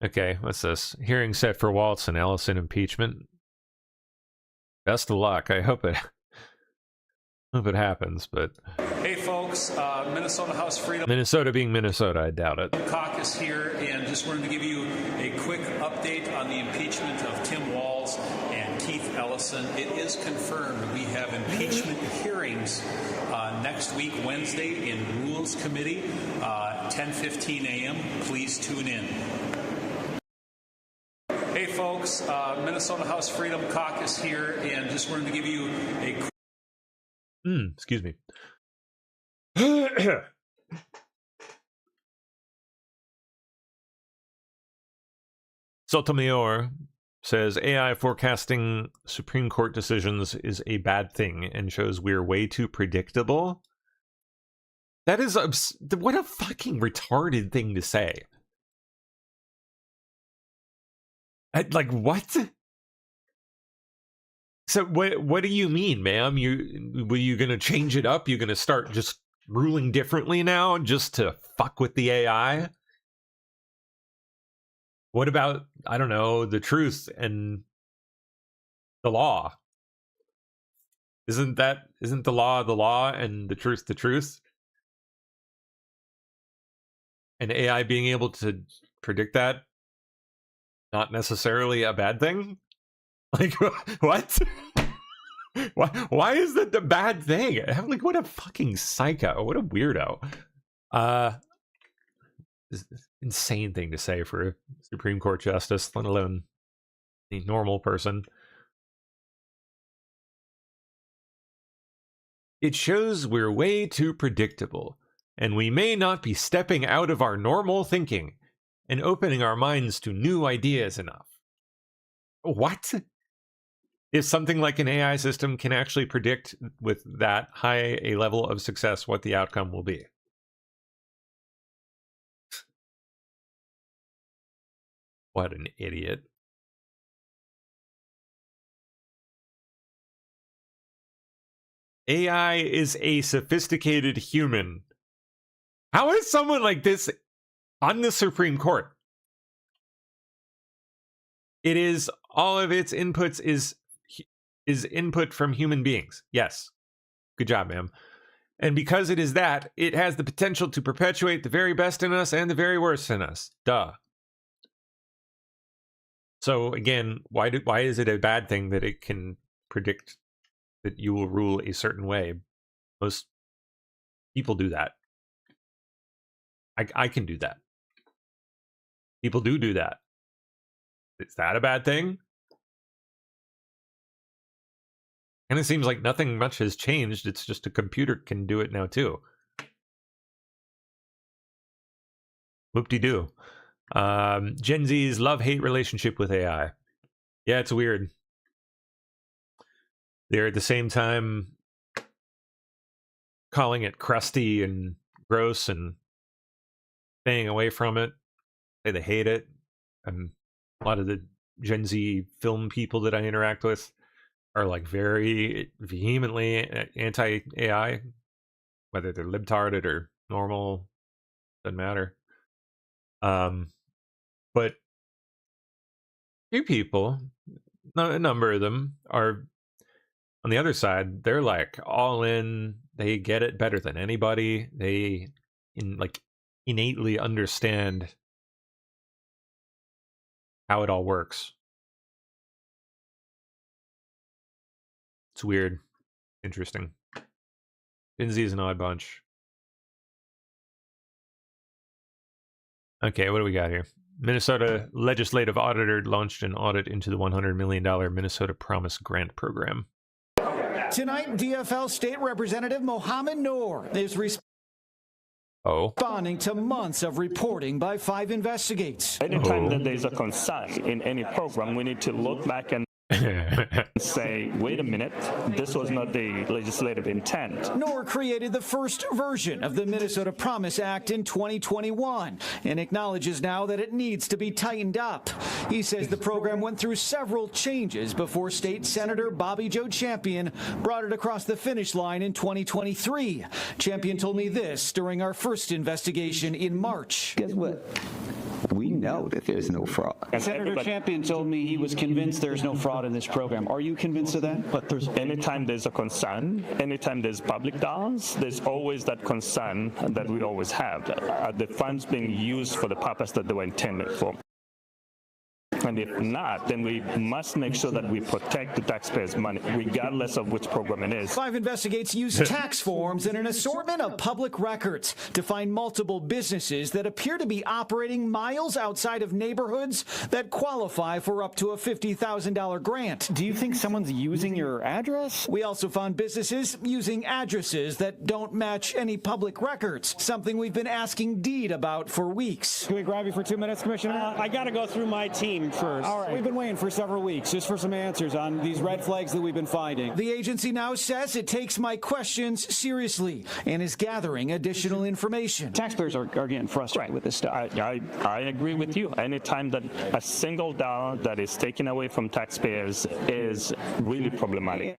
Okay. What's this? Hearing set for Waltz and Ellison impeachment. Best of luck. I hope it happens, but hey folks, Minnesota House Freedom. Minnesota being Minnesota, I doubt it. Caucus here, and just wanted to give you a quick update on the impeachment of Tim Walz and Keith Ellison. It is confirmed we have impeachment hearings next week, Wednesday, in Rules Committee, 10:15 a.m. Please tune in. Hey folks, Minnesota House Freedom Caucus here, and just wanted to give you a excuse me. Sotomayor says AI forecasting Supreme Court decisions is a bad thing and shows we're way too predictable. That is what a fucking retarded thing to say. Like what? So what do you mean, ma'am? Were you gonna change it up? You're gonna start just ruling differently now just to fuck with the AI? What about, I don't know, the truth and the law? Isn't the law and the truth the truth? And AI being able to predict that, not necessarily a bad thing? Like, what? Why is that the bad thing? I'm like, what a fucking psycho. What a weirdo. Insane thing to say for a Supreme Court justice, let alone a normal person. It shows we're way too predictable, and we may not be stepping out of our normal thinking and opening our minds to new ideas enough. What? If something like an AI system can actually predict with that high a level of success what the outcome will be? What an idiot. AI is a sophisticated human. How is someone like this on the Supreme Court? It is, all of its inputs is input from human beings. Yes. Good job, ma'am. And because it is that, it has the potential to perpetuate the very best in us and the very worst in us. Duh. So again, why is it a bad thing that it can predict that you will rule a certain way? Most people do that. I can do that. People do that. Is that a bad thing? And it seems like nothing much has changed. It's just a computer can do it now too. Whoop-de-doo. Gen Z's love-hate relationship with AI. Yeah, it's weird. They're at the same time calling it crusty and gross and staying away from it. They hate it. And a lot of the Gen Z film people that I interact with are like very vehemently anti-AI, whether they're libtarded or normal, doesn't matter. But few people, a number of them, are on the other side. They're like all in. They get it better than anybody. They innately understand how it all works. It's weird. Interesting. Gen Z is an odd bunch. Okay, what do we got here? Minnesota legislative auditor launched an audit into the $100 million Minnesota Promise Grant Program. Tonight, DFL State Representative Mohammed Noor is responding to months of reporting by 5 investigates. Anytime that there's a concern in any program, we need to look back and say, wait a minute, this was not the legislative intent. Noor created the first version of the Minnesota Promise Act in 2021 and acknowledges now that it needs to be tightened up. He says the program went through several changes before State Senator Bobby Joe Champion brought it across the finish line in 2023. Champion told me this during our first investigation in March. Guess what? We know that there's no fraud. Senator Champion told me he was convinced there's no fraud in this program. Are you convinced of that? But anytime there's a concern, anytime there's public dollars, there's always that concern that we always have. Are the funds being used for the purpose that they were intended for? And if not, then we must make sure that we protect the taxpayers' money, regardless of which program it is. 5 investigates use tax forms and an assortment of public records to find multiple businesses that appear to be operating miles outside of neighborhoods that qualify for up to a $50,000 grant. Do you think someone's using your address? We also found businesses using addresses that don't match any public records, something we've been asking Deed about for weeks. Can we grab you for 2 minutes, Commissioner? I got to go through my team first. All right. We've been waiting for several weeks just for some answers on these red flags that we've been finding. The agency now says it takes my questions seriously and is gathering additional information. Taxpayers are getting frustrated with this stuff. I agree with you. Anytime that a single dollar that is taken away from taxpayers is really problematic.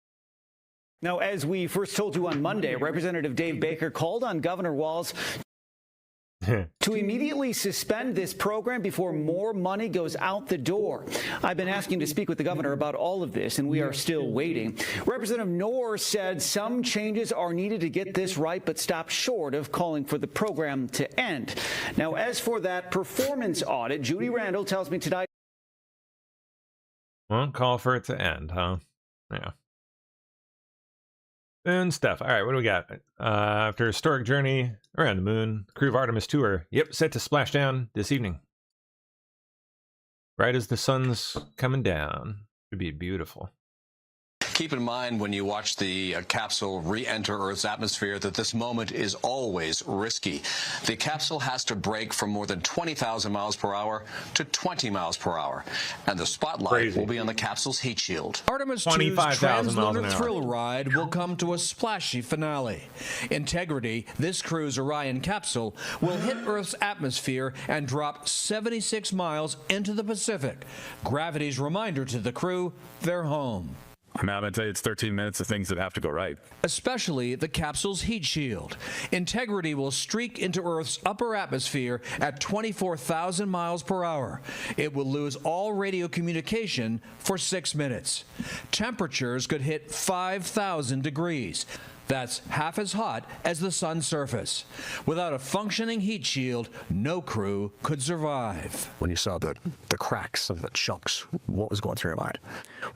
Now, as we first told you on Monday, Representative Dave Baker called on Governor Walz to immediately suspend this program before more money goes out the door. I've been asking to speak with the governor about all of this, and we are still waiting. Representative Noor said some changes are needed to get this right, but stopped short of calling for the program to end. Now, as for that performance audit, Judy Randall tells me tonight. Won't call for it to end, huh? Yeah. And stuff. All right, what do we got? After a historic journey around the moon, the crew of Artemis 2 are, set to splash down this evening. Right as the sun's coming down. It'd be beautiful. Keep in mind when you watch the capsule re-enter Earth's atmosphere that this moment is always risky. The capsule has to brake from more than 20,000 miles per hour to 20 miles per hour. And the spotlight will be on the capsule's heat shield. Artemis 2's Trans-Lunar Thrill Ride will come to a splashy finale. Integrity, this crew's Orion capsule, will hit Earth's atmosphere and drop 76 miles into the Pacific. Gravity's reminder to the crew they're home. I'm going to tell you it's 13 minutes of things that have to go right. Especially the capsule's heat shield. Integrity will streak into Earth's upper atmosphere at 24,000 miles per hour. It will lose all radio communication for 6 minutes. Temperatures could hit 5,000 degrees. That's half as hot as the sun's surface. Without a functioning heat shield, no crew could survive. When you saw the cracks of the chunks, what was going through your mind?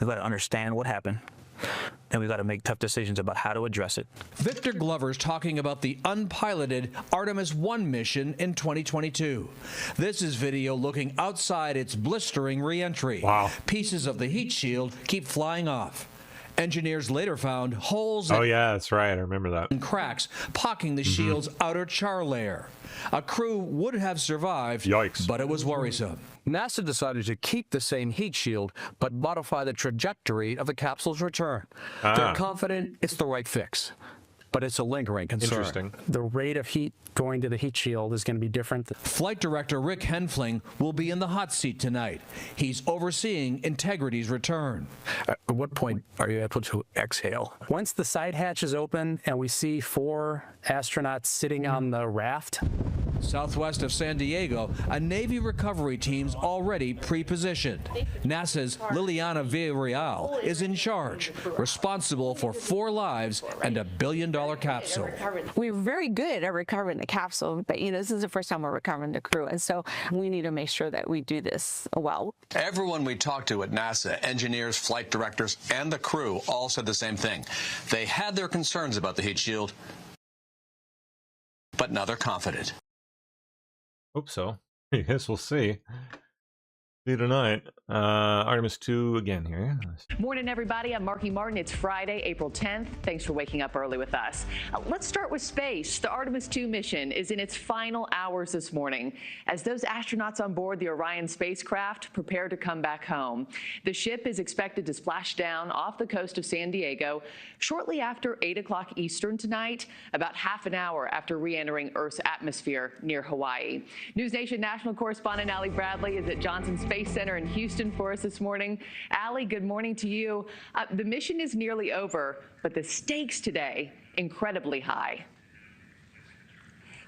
We've got to understand what happened, and we've got to make tough decisions about how to address it. Victor Glover's talking about the unpiloted Artemis 1 mission in 2022. This is video looking outside its blistering re-entry. Wow. Pieces of the heat shield keep flying off. Engineers later found holes Oh yeah, that's right. I remember that. and cracks pocking the shield's outer char layer. A crew would have survived, Yikes. but it was worrisome. NASA decided to keep the same heat shield, but modify the trajectory of the capsule's return. They're confident it's the right fix, but it's a lingering concern. Interesting. The rate of heat going to the heat shield is going to be different. Flight Director Rick Henfling will be in the hot seat tonight. He's overseeing Integrity's return. At what point are you able to exhale? Once the side hatch is open and we see 4 astronauts sitting on the raft. Southwest of San Diego, a Navy recovery team's already pre-positioned. NASA's Liliana Villarreal is in charge, responsible for 4 lives and a $1 billion capsule. We're very good at recovering the capsule, but this is the first time we're recovering the crew, and so we need to make sure that we do this well. Everyone we talked to at NASA, engineers, flight directors, and the crew all said the same thing. They had their concerns about the heat shield, but now they're confident. Hope so. I guess we'll see. See you tonight. Artemis 2 again here. Morning, everybody. I'm Marky Martin. It's Friday, April 10th. Thanks for waking up early with us. Let's start with space. The Artemis 2 mission is in its final hours this morning as those astronauts on board the Orion spacecraft prepare to come back home. The ship is expected to splash down off the coast of San Diego shortly after 8 o'clock Eastern tonight, about half an hour after re-entering Earth's atmosphere near Hawaii. NewsNation national correspondent Allie Bradley is at Johnson Space Center in Houston for us this morning. Allie, good morning to you. The mission is nearly over, but the stakes today incredibly high.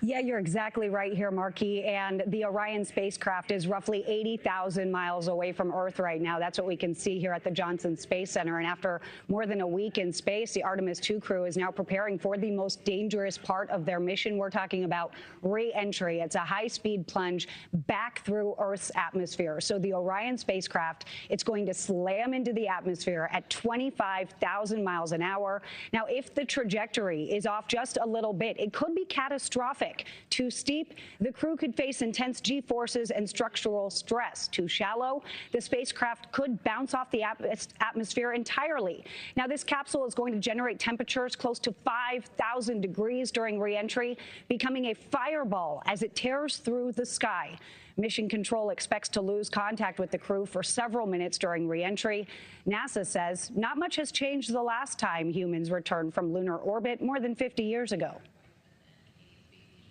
Yeah, you're exactly right here, Marky. And the Orion spacecraft is roughly 80,000 miles away from Earth right now. That's what we can see here at the Johnson Space Center. And after more than a week in space, the Artemis 2 crew is now preparing for the most dangerous part of their mission. We're talking about re-entry. It's a high-speed plunge back through Earth's atmosphere. So the Orion spacecraft, it's going to slam into the atmosphere at 25,000 miles an hour. Now, if the trajectory is off just a little bit, it could be catastrophic. Too steep, the crew could face intense G-forces and structural stress. Too shallow, the spacecraft could bounce off the atmosphere entirely. Now, this capsule is going to generate temperatures close to 5,000 degrees during re-entry, becoming a fireball as it tears through the sky. Mission Control expects to lose contact with the crew for several minutes during re-entry. NASA says not much has changed the last time humans returned from lunar orbit more than 50 years ago.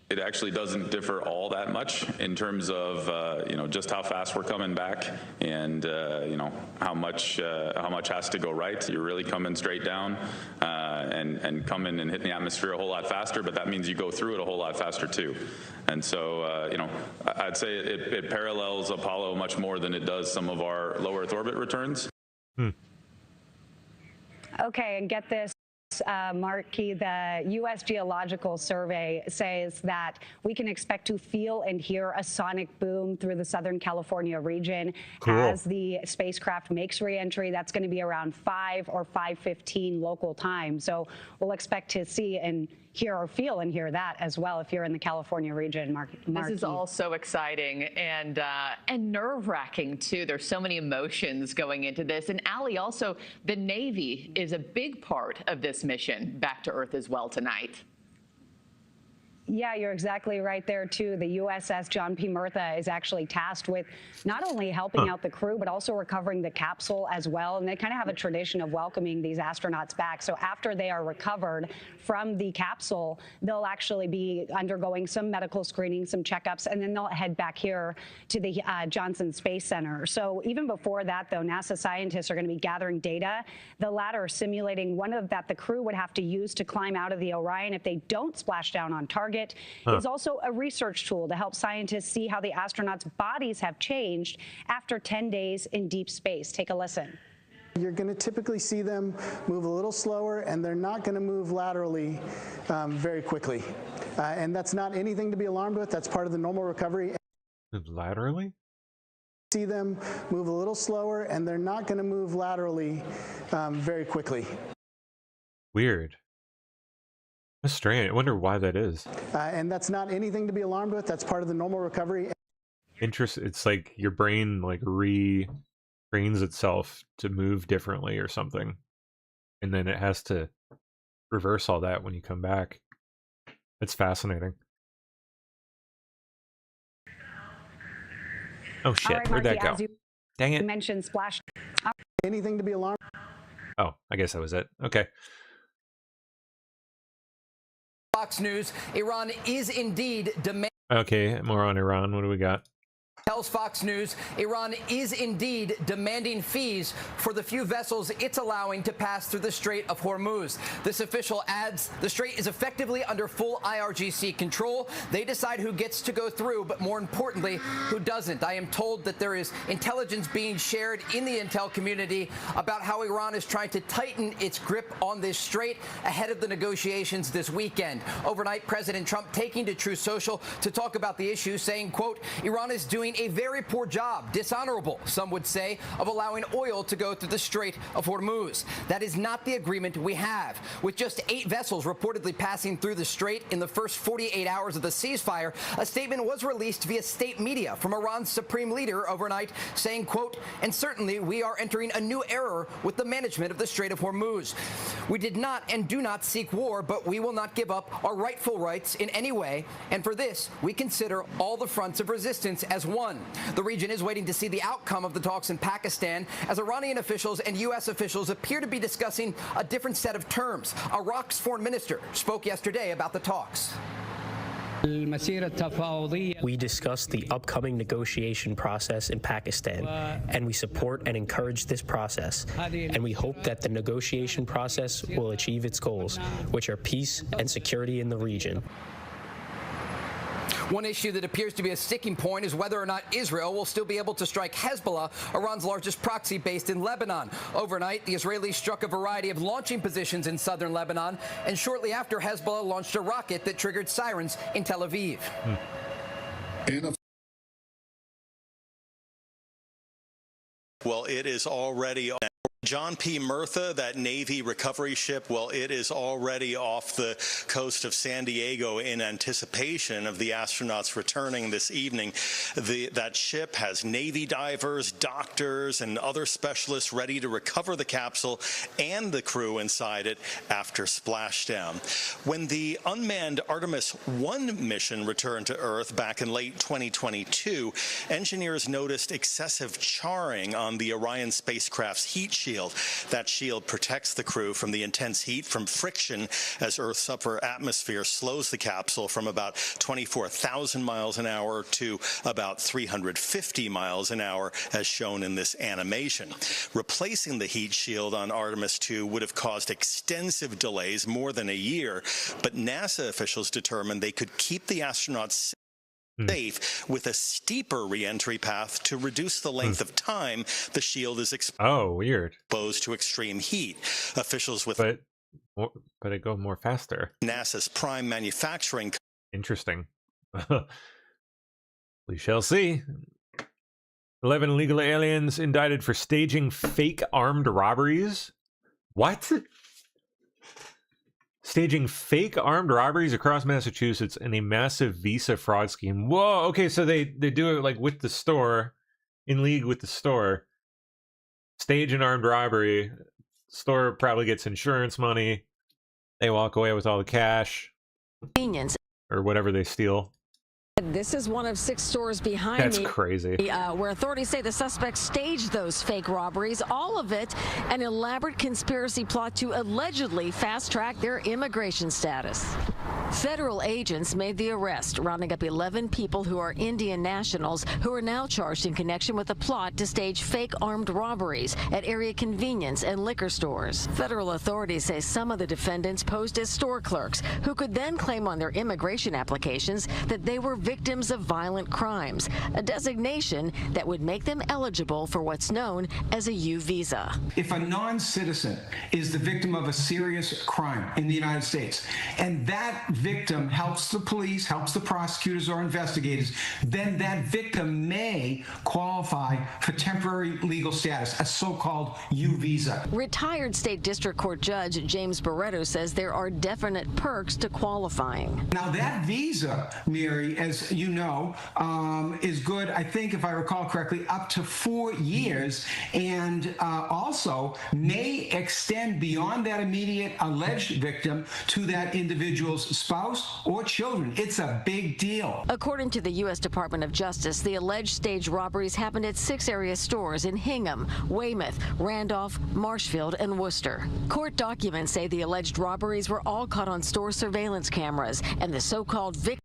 It actually doesn't differ all that much in terms of just how fast we're coming back and how much has to go right. You're really coming straight down and coming and hitting the atmosphere a whole lot faster, but that means you go through it a whole lot faster too. And so I'd say it parallels Apollo much more than it does some of our low Earth orbit returns. Okay, and get this. Marky, the U.S. Geological Survey says that we can expect to feel and hear a sonic boom through the Southern California region as the spacecraft makes re-entry. That's going to be around 5 or 5:15 local time. So we'll expect to see and hear or feel and hear that as well if you're in the California region, Marky. This is all so exciting and nerve-wracking, too. There's so many emotions going into this. And Allie, also, the Navy is a big part of this mission back to Earth as well tonight. Yeah, you're exactly right there, too. The USS John P. Murtha is actually tasked with not only helping out the crew, but also recovering the capsule as well. And they kind of have a tradition of welcoming these astronauts back. So after they are recovered from the capsule, they'll actually be undergoing some medical screening, some checkups, and then they'll head back here to the Johnson Space Center. So even before that, though, NASA scientists are going to be gathering data, the latter simulating one of that the crew would have to use to climb out of the Orion if they don't splash down on target. Is also a research tool to help scientists see how the astronauts' bodies have changed after 10 days in deep space. Take a listen. You're going to typically see them move a little slower, and they're not going to move laterally very quickly. And that's not anything to be alarmed with. That's part of the normal recovery. Laterally? See them move a little slower, and they're not going to move laterally very quickly. Weird. That's strange. I wonder why that is. And that's not anything to be alarmed with. That's part of the normal recovery. It's like your brain like retrains itself to move differently or something. and then it has to reverse all that when you come back. It's fascinating. Oh shit, right, where'd that Marky, go? as you Dang it. mentioned splash. Anything to be alarmed? Oh, I guess that was it. Okay. Fox News, Iran is indeed demanding. Okay, more on Iran. What do we got? Tells Fox News, Iran is indeed demanding fees for the few vessels it's allowing to pass through the Strait of Hormuz. This official adds the strait is effectively under full IRGC control. They decide who gets to go through, but more importantly, who doesn't. I am told that there is intelligence being shared in the intel community about how Iran is trying to tighten its grip on this strait ahead of the negotiations this weekend. Overnight, President Trump taking to Truth Social to talk about the issue, saying, quote, Iran is doing a very poor job, dishonorable, some would say, of allowing oil to go through the Strait of Hormuz. That is not the agreement we have. With just 8 vessels reportedly passing through the strait in the first 48 hours of the ceasefire, a statement was released via state media from Iran's supreme leader overnight saying, quote, and certainly we are entering a new era with the management of the Strait of Hormuz. We did not and do not seek war, but we will not give up our rightful rights in any way. And for this, we consider all the fronts of resistance as one. The region is waiting to see the outcome of the talks in Pakistan as Iranian officials and U.S. officials appear to be discussing a different set of terms. Iraq's foreign minister spoke yesterday about the talks. We discussed the upcoming negotiation process in Pakistan, and we support and encourage this process. And we hope that the negotiation process will achieve its goals, which are peace and security in the region. One issue that appears to be a sticking point is whether or not Israel will still be able to strike Hezbollah, Iran's largest proxy based in Lebanon. Overnight, the Israelis struck a variety of launching positions in southern Lebanon, and shortly after, Hezbollah launched a rocket that triggered sirens in Tel Aviv. Well, it is already John P. Murtha, that Navy recovery ship, well, it is already off the coast of San Diego in anticipation of the astronauts returning this evening. That ship has Navy divers, doctors, and other specialists ready to recover the capsule and the crew inside it after splashdown. When the unmanned Artemis 1 mission returned to Earth back in late 2022, engineers noticed excessive charring on the Orion spacecraft's heat shield. That shield protects the crew from the intense heat from friction as Earth's upper atmosphere slows the capsule from about 24,000 miles an hour to about 350 miles an hour, as shown in this animation. Replacing the heat shield on Artemis 2 would have caused extensive delays, more than a year, but NASA officials determined they could keep the astronauts safe with a steeper re-entry path to reduce the length of time the shield is exposed to extreme heat. Officials with but it go more faster. NASA's prime manufacturing. Interesting. We shall see. 11 illegal aliens indicted for staging fake armed robberies. What? Staging fake armed robberies across Massachusetts in a massive visa fraud scheme. Whoa, okay, so they do it like with the store, in league with the store. Stage an armed robbery. Store probably gets insurance money. They walk away with all the cash. Convenience. Or whatever they steal. This is one of 6 stores behind That's me. crazy. Where authorities say the suspects staged those fake robberies, all of it an elaborate conspiracy plot to allegedly fast-track their immigration status. Federal agents made the arrest, rounding up 11 people who are Indian nationals who are now charged in connection with a plot to stage fake armed robberies at area convenience and liquor stores. Federal authorities say some of the defendants posed as store clerks who could then claim on their immigration applications that they were victims of violent crimes, a designation that would make them eligible for what's known as a U visa. If a non-citizen is the victim of a serious crime in the United States, and that victim helps the police, helps the prosecutors or investigators, then that victim may qualify for temporary legal status, a so-called U visa. Retired state district court judge James Barretto says there are definite perks to qualifying. Now that visa, Mary, as you know, is good, I think, if I recall correctly, up to 4 years, and also may extend beyond that immediate alleged victim to that individual's spouse or children. It's a big deal. According to the U.S. Department of Justice, the alleged staged robberies happened at 6 area stores in Hingham, Weymouth, Randolph, Marshfield, and Worcester. Court documents say the alleged robberies were all caught on store surveillance cameras, and the so-called victim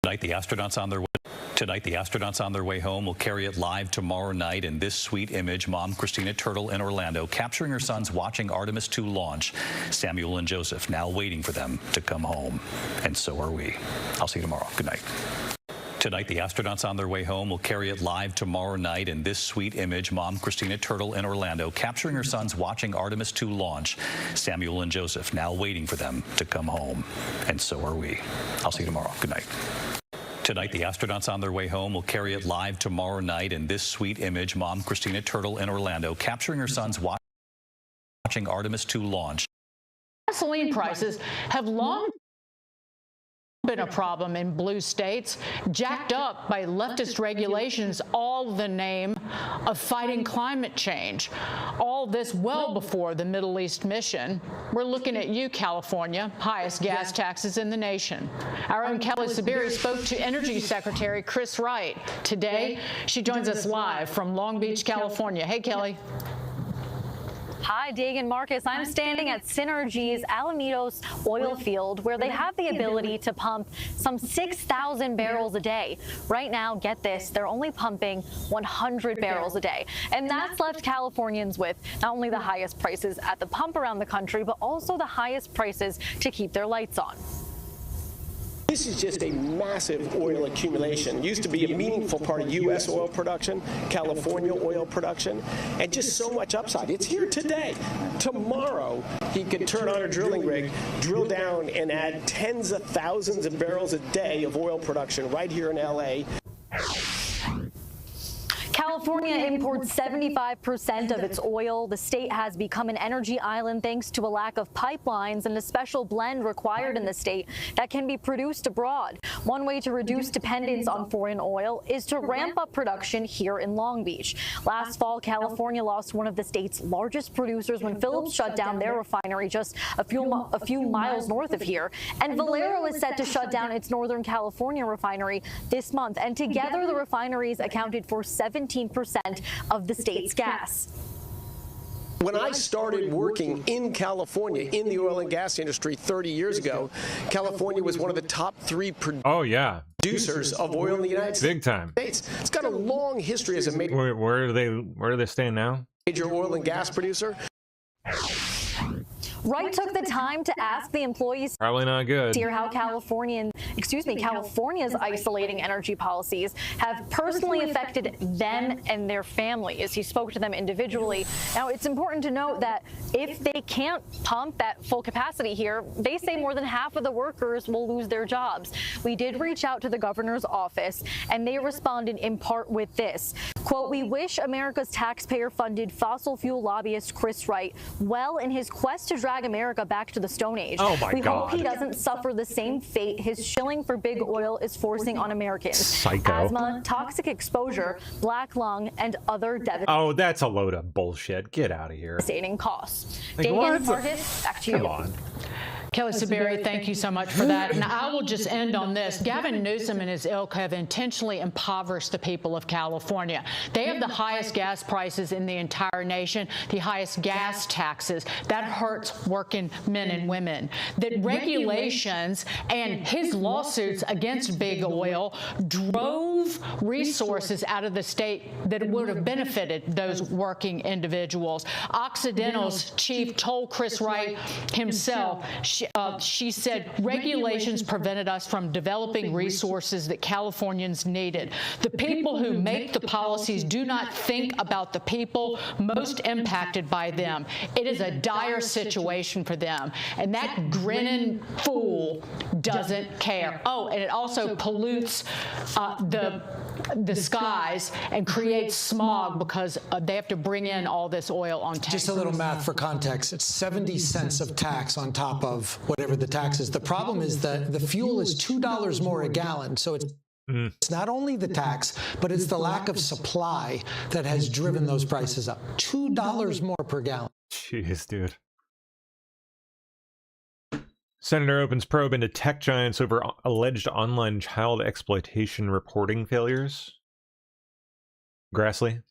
Tonight, the astronauts on their way home will carry it live tomorrow night. In this sweet image, Mom Christina Turtle in Orlando capturing her sons watching Artemis II launch. Samuel and Joseph now waiting for them to come home. And so are we. I'll see you tomorrow. Good night. Tonight, the astronauts on their way home will carry it live tomorrow night. In this sweet image, Mom Christina Turtle in Orlando capturing her sons watching Artemis II launch. Samuel and Joseph now waiting for them to come home. And so are we. I'll see you tomorrow. Good night. Tonight, the astronauts on their way home will carry it live tomorrow night. In this sweet image, Mom Christina Turtle in Orlando capturing her sons watching Artemis II launch. Gasoline prices have long been a problem in blue states, jacked up by leftist regulations, all in the name of fighting climate change. All this well before the Middle East mission. We're looking at you, California, highest gas taxes in the nation. Our own Kelly Saberi spoke to Energy Secretary Chris Wright. Today, she joins us live from Long Beach, California. Hey, Kelly. Hi, Dig and Marcus. I'm standing at Synergy's Alamitos oil field, where they have the ability to pump some 6,000 barrels a day. Right now, get this, they're only pumping 100 barrels a day. And that's left Californians with not only the highest prices at the pump around the country, but also the highest prices to keep their lights on. This is just a massive oil accumulation. It used to be a meaningful part of U.S. oil production, California oil production, and just so much upside. It's here today. Tomorrow, he could turn on a drilling rig, drill down, and add tens of thousands of barrels a day of oil production right here in L.A. California imports 75% of its oil. The state has become an energy island thanks to a lack of pipelines and a special blend required in the state that can be produced abroad. One way to reduce dependence on foreign oil is to ramp up production here in Long Beach. Last fall, California lost one of the state's largest producers when Phillips shut down their refinery just a few miles north of here. And Valero is set to shut down its Northern California refinery this month. And together, the refineries accounted for 17% of the state's gas. When I started working in California in the oil and gas industry 30 years ago, California was one of the top 3 producers of oil in the United States. Big time. It's got a long history as a major. Where do they stand now? Major oil and gas producer. Wright took the time to ask the employees probably not good to hear how California's isolating energy policies have personally affected them and their families. He spoke to them individually. Now, it's important to note that if they can't pump at full capacity here, they say more than half of the workers will lose their jobs. We did reach out to the governor's office, and they responded in part with this. Quote, "We wish America's taxpayer-funded fossil fuel lobbyist Chris Wright well in his quest to drag America back to the Stone Age. Oh my we God. hope he doesn't suffer the same fate his shilling for big oil is forcing on Americans. Psycho. Asthma, toxic exposure, black lung, and other Oh, that's a load of bullshit. Get out of here. devastating costs." Like, Dagan, what? Marcus, back to you. Come on. Kelly Saberi, thank you so much for that. And I will just end on this. Gavin Newsom and his ilk have intentionally impoverished the people of California. They have the highest gas prices in the entire nation, the highest gas taxes. That hurts working men and women. That regulations and his lawsuits against big oil drove move resources out of the state that would have benefited those working individuals. Occidental's chief told Chris Wright himself, she said, regulations prevented us from developing resources that Californians needed. The people who make the policies do not think about the people most impacted by them. It is a dire situation for them. And that grinning fool doesn't care. Oh, and it also pollutes the skies and creates smog because they have to bring in all this oil on tanks. Just a little math for context. It's 70 cents of tax on top of whatever the tax is. The problem is that the fuel is $2 more a gallon. So it's not only the tax, but it's the lack of supply that has driven those prices up. $2 more per gallon. Jeez, dude. Senator opens probe into tech giants over alleged online child exploitation reporting failures. Grassley.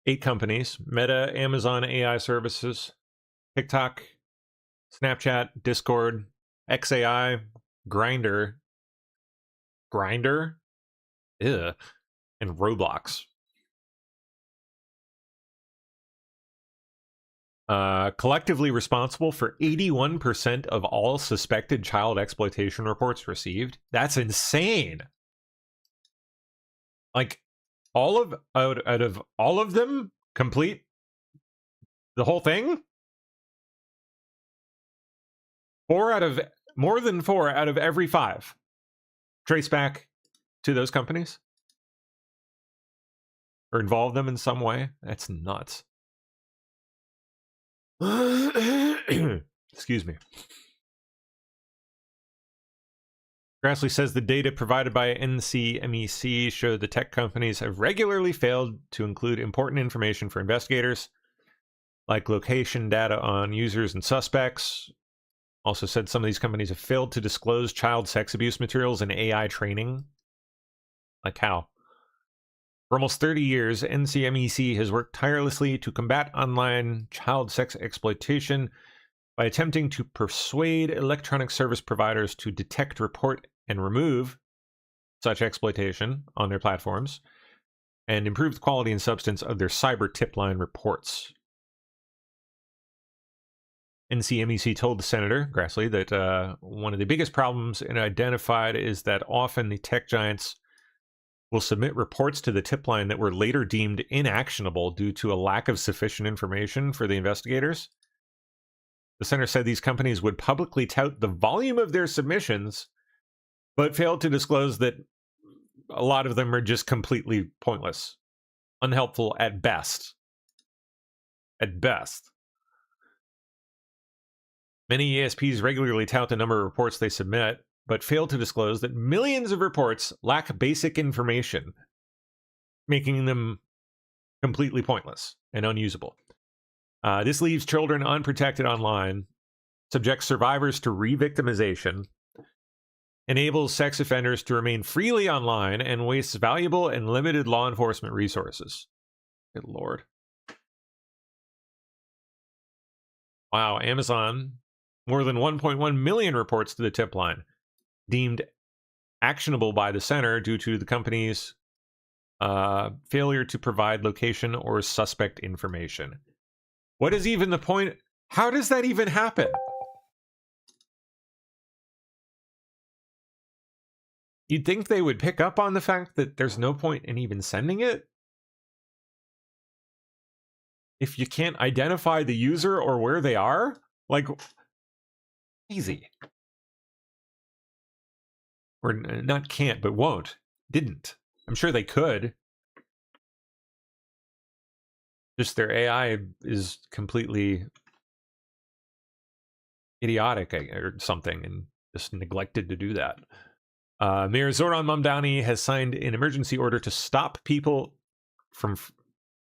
8 companies: Meta, Amazon AI Services, TikTok, Snapchat, Discord, XAI, Grindr, and Roblox. Collectively responsible for 81% of all suspected child exploitation reports received. That's insane. Like, out of all of them, complete the whole thing? More than 4 out of every 5 trace back to those companies or involve them in some way. That's nuts. Excuse me. Grassley says the data provided by NCMEC show the tech companies have regularly failed to include important information for investigators, like location data on users and suspects. Also said some of these companies have failed to disclose child sex abuse materials in AI training. Like how? For almost 30 years, NCMEC has worked tirelessly to combat online child sex exploitation by attempting to persuade electronic service providers to detect, report, and remove such exploitation on their platforms and improve the quality and substance of their cyber tip line reports. NCMEC told the Senator, Grassley, that one of the biggest problems it identified is that often the tech giants will submit reports to the tip line that were later deemed inactionable due to a lack of sufficient information for the investigators. The Senator said these companies would publicly tout the volume of their submissions, but failed to disclose that a lot of them are just completely pointless, unhelpful at best. At best. Many ESPs regularly tout the number of reports they submit, but fail to disclose that millions of reports lack basic information, making them completely pointless and unusable. This leaves children unprotected online, subjects survivors to re-victimization, enables sex offenders to remain freely online, and wastes valuable and limited law enforcement resources. Good Lord. Wow, Amazon, more than 1.1 million reports to the tip line, deemed actionable by the center due to the company's failure to provide location or suspect information. What is even the point? How does that even happen? You'd think they would pick up on the fact that there's no point in even sending it. If you can't identify the user or where they are, like, easy. Or not can't, but won't. Didn't. I'm sure they could. Just their AI is completely idiotic or something and just neglected to do that. Mayor Zoran Mamdani has signed an emergency order to stop people from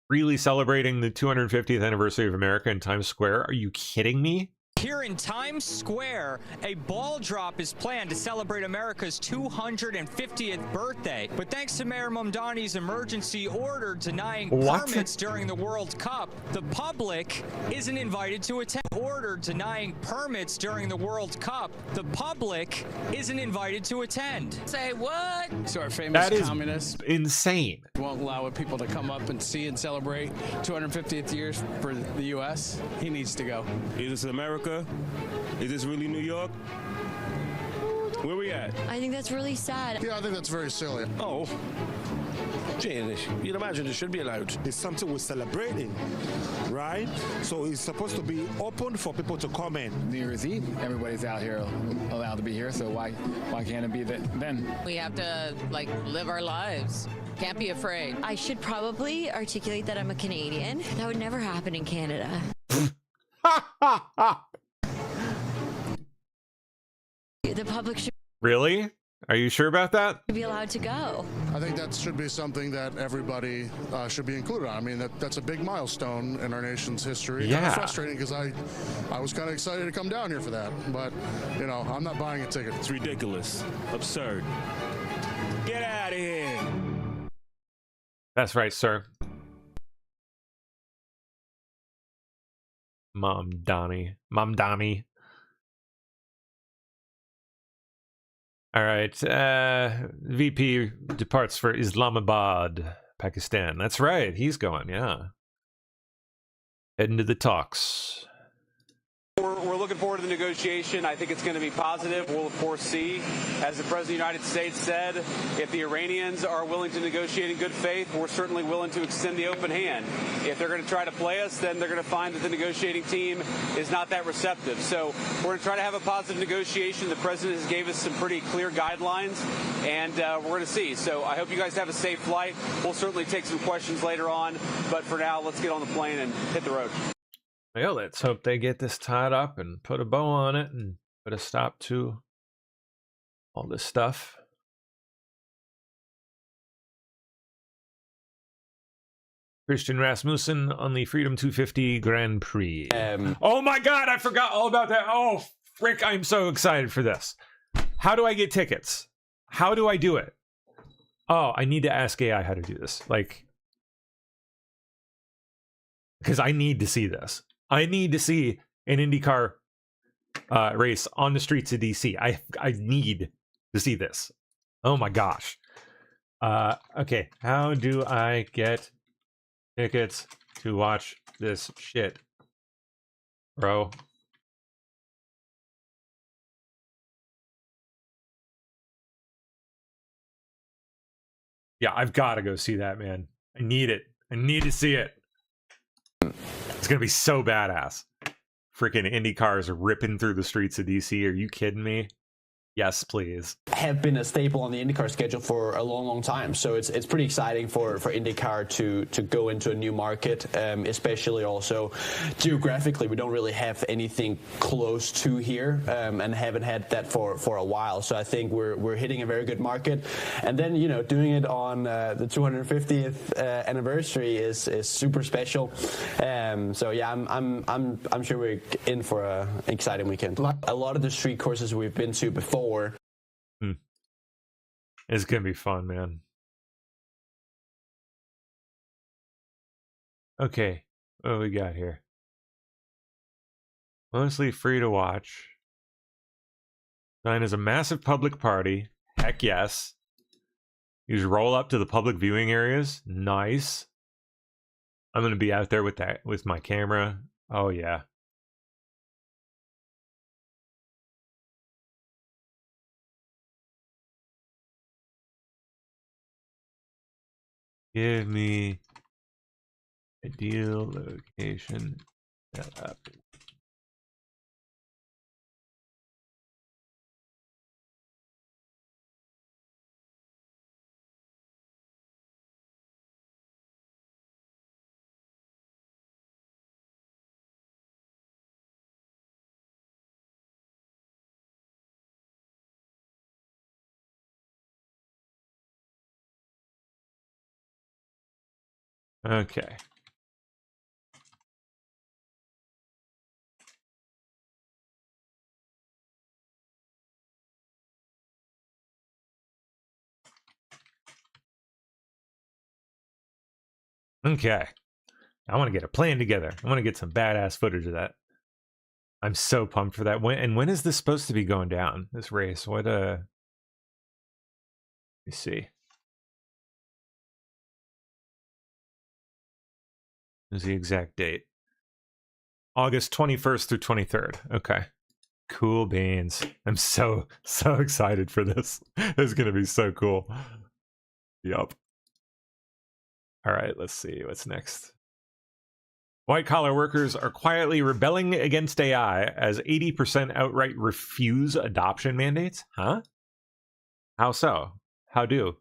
freely celebrating the 250th anniversary of America in Times Square. Are you kidding me? Here in Times Square, a ball drop is planned to celebrate America's 250th birthday. But thanks to Mayor Mamdani's emergency order denying permits during the World Cup, the public isn't invited to attend. Order denying permits during the World Cup, the public isn't invited to attend. Say what? So our famous That is communist insane. won't allow people to come up and see and celebrate 250th years for the U.S. He needs to go. Is this America? Is this really New York? Where we at? I think that's really sad. Yeah, I think that's very silly. Oh. You'd imagine it should be allowed. It's something we're celebrating, right? So it's supposed to be open for people to come in. New Year's Eve, everybody's out here allowed to be here, so why can't it be then? We have to, like, live our lives. Can't be afraid. I should probably articulate that I'm a Canadian. That would never happen in Canada. The public should Really? Are you sure about that? be allowed to go. I think that should be something that everybody should be included on. I mean, that's a big milestone in our nation's history. Yeah. Kind of frustrating because I was kind of excited to come down here for that. But, you know, I'm not buying a ticket. It's ridiculous. Absurd. Get out of here. That's right, sir. Mamdani. All right. VP departs for Islamabad, Pakistan. That's right. He's going, yeah. Heading to the talks. We're looking forward to the negotiation. I think it's going to be positive. We'll, of course, see. As the President of the United States said, if the Iranians are willing to negotiate in good faith, we're certainly willing to extend the open hand. If they're going to try to play us, then they're going to find that the negotiating team is not that receptive. So we're going to try to have a positive negotiation. The President has gave us some pretty clear guidelines, and we're going to see. So I hope you guys have a safe flight. We'll certainly take some questions later on. But for now, let's get on the plane and hit the road. Well, let's hope they get this tied up and put a bow on it and put a stop to all this stuff. Christian Rasmussen on the Freedom 250 Grand Prix. Oh my God, I forgot all about that. Oh, frick, I'm so excited for this. How do I get tickets? How do I do it? Oh, I need to ask AI how to do this. Like, because I need to see this. I need to see an IndyCar race on the streets of DC. I need to see this. Oh my gosh. Okay, how do I get tickets to watch this shit, bro? Yeah, I've got to go see that, man. I need it. I need to see it. It's gonna be so badass. Freaking Indy cars ripping through the streets of DC. Are you kidding me? Yes, please. Have been a staple on the IndyCar schedule for a long, long time. So it's pretty exciting for IndyCar to go into a new market, especially also geographically. We don't really have anything close to here, and haven't had that for a while. So I think we're hitting a very good market. And then, you know, doing it on the 250th anniversary is super special. So yeah, I'm sure we're in for an exciting weekend. A lot of the street courses we've been to before. It's gonna be fun, man. Okay, what do we got here? Mostly free to watch. Sign is a massive public party. Heck yes. You just roll up to the public viewing areas. Nice. I'm gonna be out there with my camera. Oh yeah. Give me ideal location setup. Okay. Okay. I want to get a plan together. I want to get some badass footage of that. I'm so pumped for that. When is this supposed to be going down, this race? What, let me see. Is the exact date? August 21st through 23rd. Okay. Cool beans. I'm so excited for this. It's going to be so cool. Yup. All right, let's see. What's next? White-collar workers are quietly rebelling against AI as 80% outright refuse adoption mandates. Huh? How so? How do?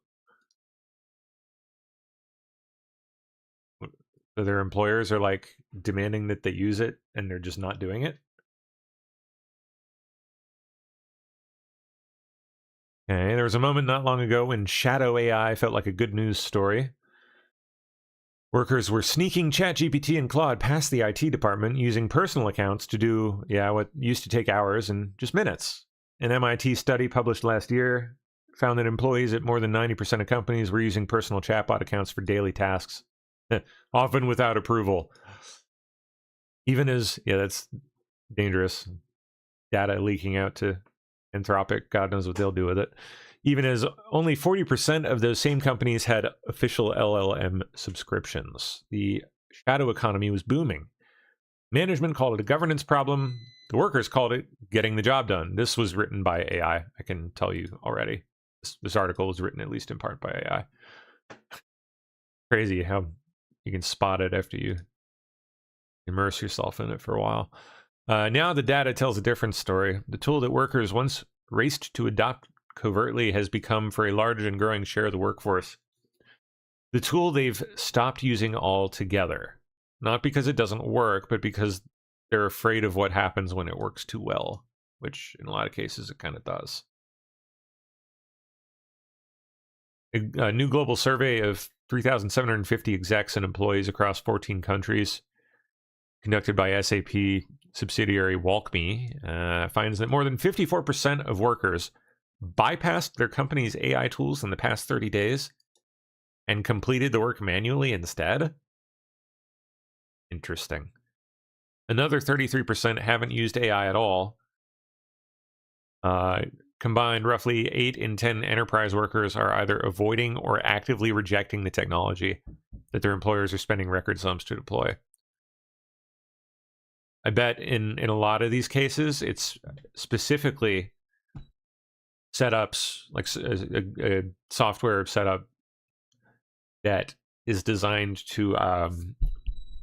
So their employers are like demanding that they use it and they're just not doing it? Okay, there was a moment not long ago when Shadow AI felt like a good news story. Workers were sneaking ChatGPT and Claude past the IT department using personal accounts to do, what used to take hours in just minutes. An MIT study published last year found that employees at more than 90% of companies were using personal chatbot accounts for daily tasks, often without approval. Even as, that's dangerous. Data leaking out to Anthropic, God knows what they'll do with it. Even as only 40% of those same companies had official LLM subscriptions. The shadow economy was booming. Management called it a governance problem. The workers called it getting the job done. This was written by AI, I can tell you already. This article was written at least in part by AI. Crazy how you can spot it after you immerse yourself in it for a while. Now the data tells a different story. The tool that workers once raced to adopt covertly has become for a large and growing share of the workforce the tool they've stopped using altogether. Not because it doesn't work, but because they're afraid of what happens when it works too well, which in a lot of cases it kind of does. A new global survey of 3,750 execs and employees across 14 countries, conducted by SAP subsidiary WalkMe, finds that more than 54% of workers bypassed their company's AI tools in the past 30 days and completed the work manually instead. Interesting. Another 33% haven't used AI at all. Combined, roughly 8 in 10 enterprise workers are either avoiding or actively rejecting the technology that their employers are spending record sums to deploy. I bet in a lot of these cases, it's specifically setups, like a software setup that is designed to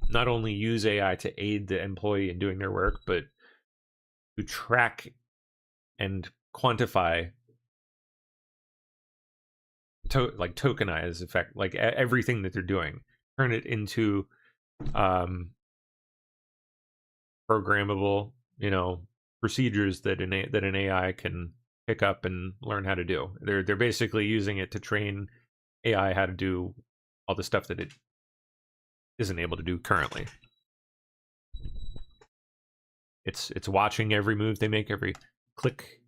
not only use AI to aid the employee in doing their work, but to track and quantify, tokenize, effect, like everything that they're doing, turn it into programmable, procedures that an AI can pick up and learn how to do. They're basically using it to train AI how to do all the stuff that it isn't able to do currently. It's watching every move they make, every click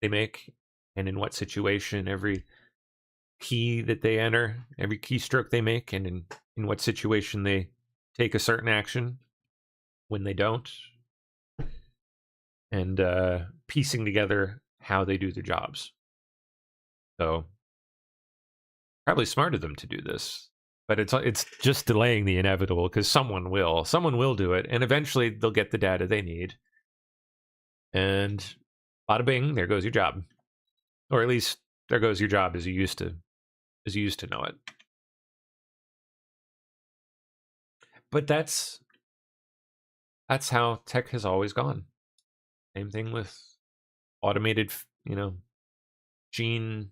they make, and in what situation, every key that they enter, every keystroke they make, and in what situation they take a certain action, when they don't, and piecing together how they do their jobs. So probably smart of them to do this, but it's just delaying the inevitable, because someone will do it, and eventually they'll get the data they need, and bada bing, there goes your job, or at least there goes your job as you used to know it. But that's how tech has always gone. Same thing with automated, steam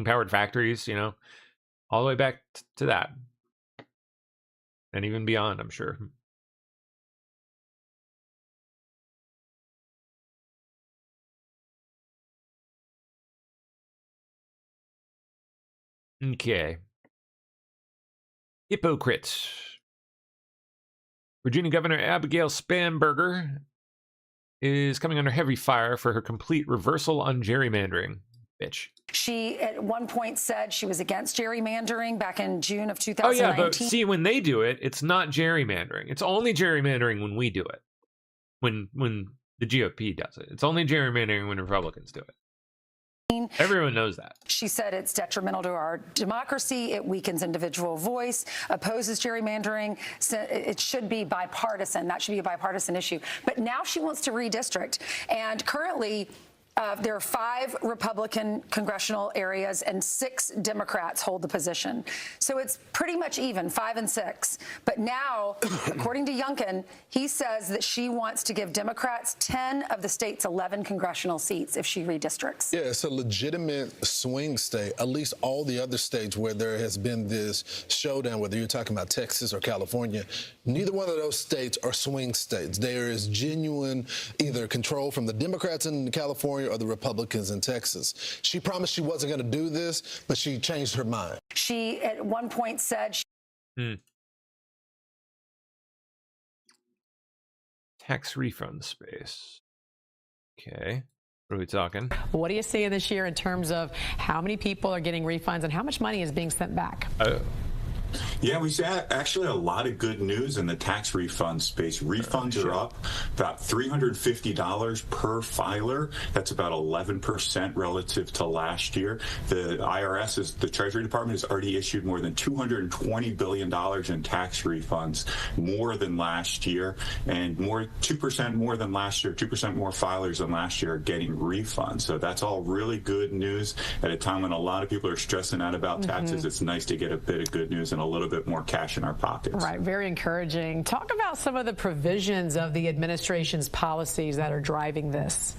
powered factories, all the way back to that, and even beyond, I'm sure. Okay. Hypocrite. Virginia Governor Abigail Spanberger is coming under heavy fire for her complete reversal on gerrymandering. Bitch. She at one point said she was against gerrymandering back in June of 2019. Oh yeah, but see, when they do it, it's not gerrymandering. It's only gerrymandering when we do it. When the GOP does it. It's only gerrymandering when Republicans do it. Everyone knows that. She said it's detrimental to our democracy. It weakens individual voice, opposes gerrymandering. So it should be bipartisan. That should be a bipartisan issue. But now she wants to redistrict. And currently, there are 5 Republican congressional areas and 6 Democrats hold the position. So it's pretty much even, 5 and 6. But now, according to Youngkin, he says that she wants to give Democrats 10 of the state's 11 congressional seats if she redistricts. Yeah, it's a legitimate swing state. At least all the other states where there has been this showdown, whether you're talking about Texas or California, neither one of those states are swing states. There is genuine either control from the Democrats in California or the Republicans in Texas. She promised she wasn't going to do this, but she changed her mind. She at one point said Tax refund space. Okay. What are we talking? What are you seeing this year in terms of how many people are getting refunds and how much money is being sent back? Yeah, we see actually a lot of good news in the tax refund space. Refunds are up about $350 per filer. That's about 11% relative to last year. The IRS, the Treasury Department, has already issued more than $220 billion in tax refunds, more than last year, and 2% more than last year. 2% more filers than last year are getting refunds. So that's all really good news at a time when a lot of people are stressing out about taxes. It's nice to get a bit of good news and a little bit more cash in our pockets. Right, very encouraging. Talk about some of the provisions of the administration's policies that are driving this.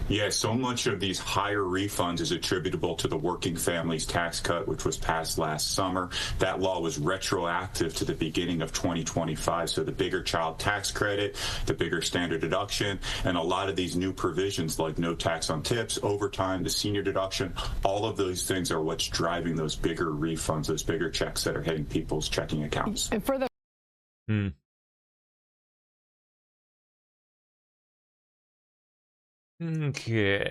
Yeah, so much of these higher refunds is attributable to the Working Families Tax Cut, which was passed last summer. That law was retroactive to the beginning of 2025. So the bigger child tax credit, the bigger standard deduction, and a lot of these new provisions like no tax on tips, overtime, the senior deduction, all of those things are what's driving those bigger refunds, those bigger checks that are hitting people's checking accounts. And for the Okay.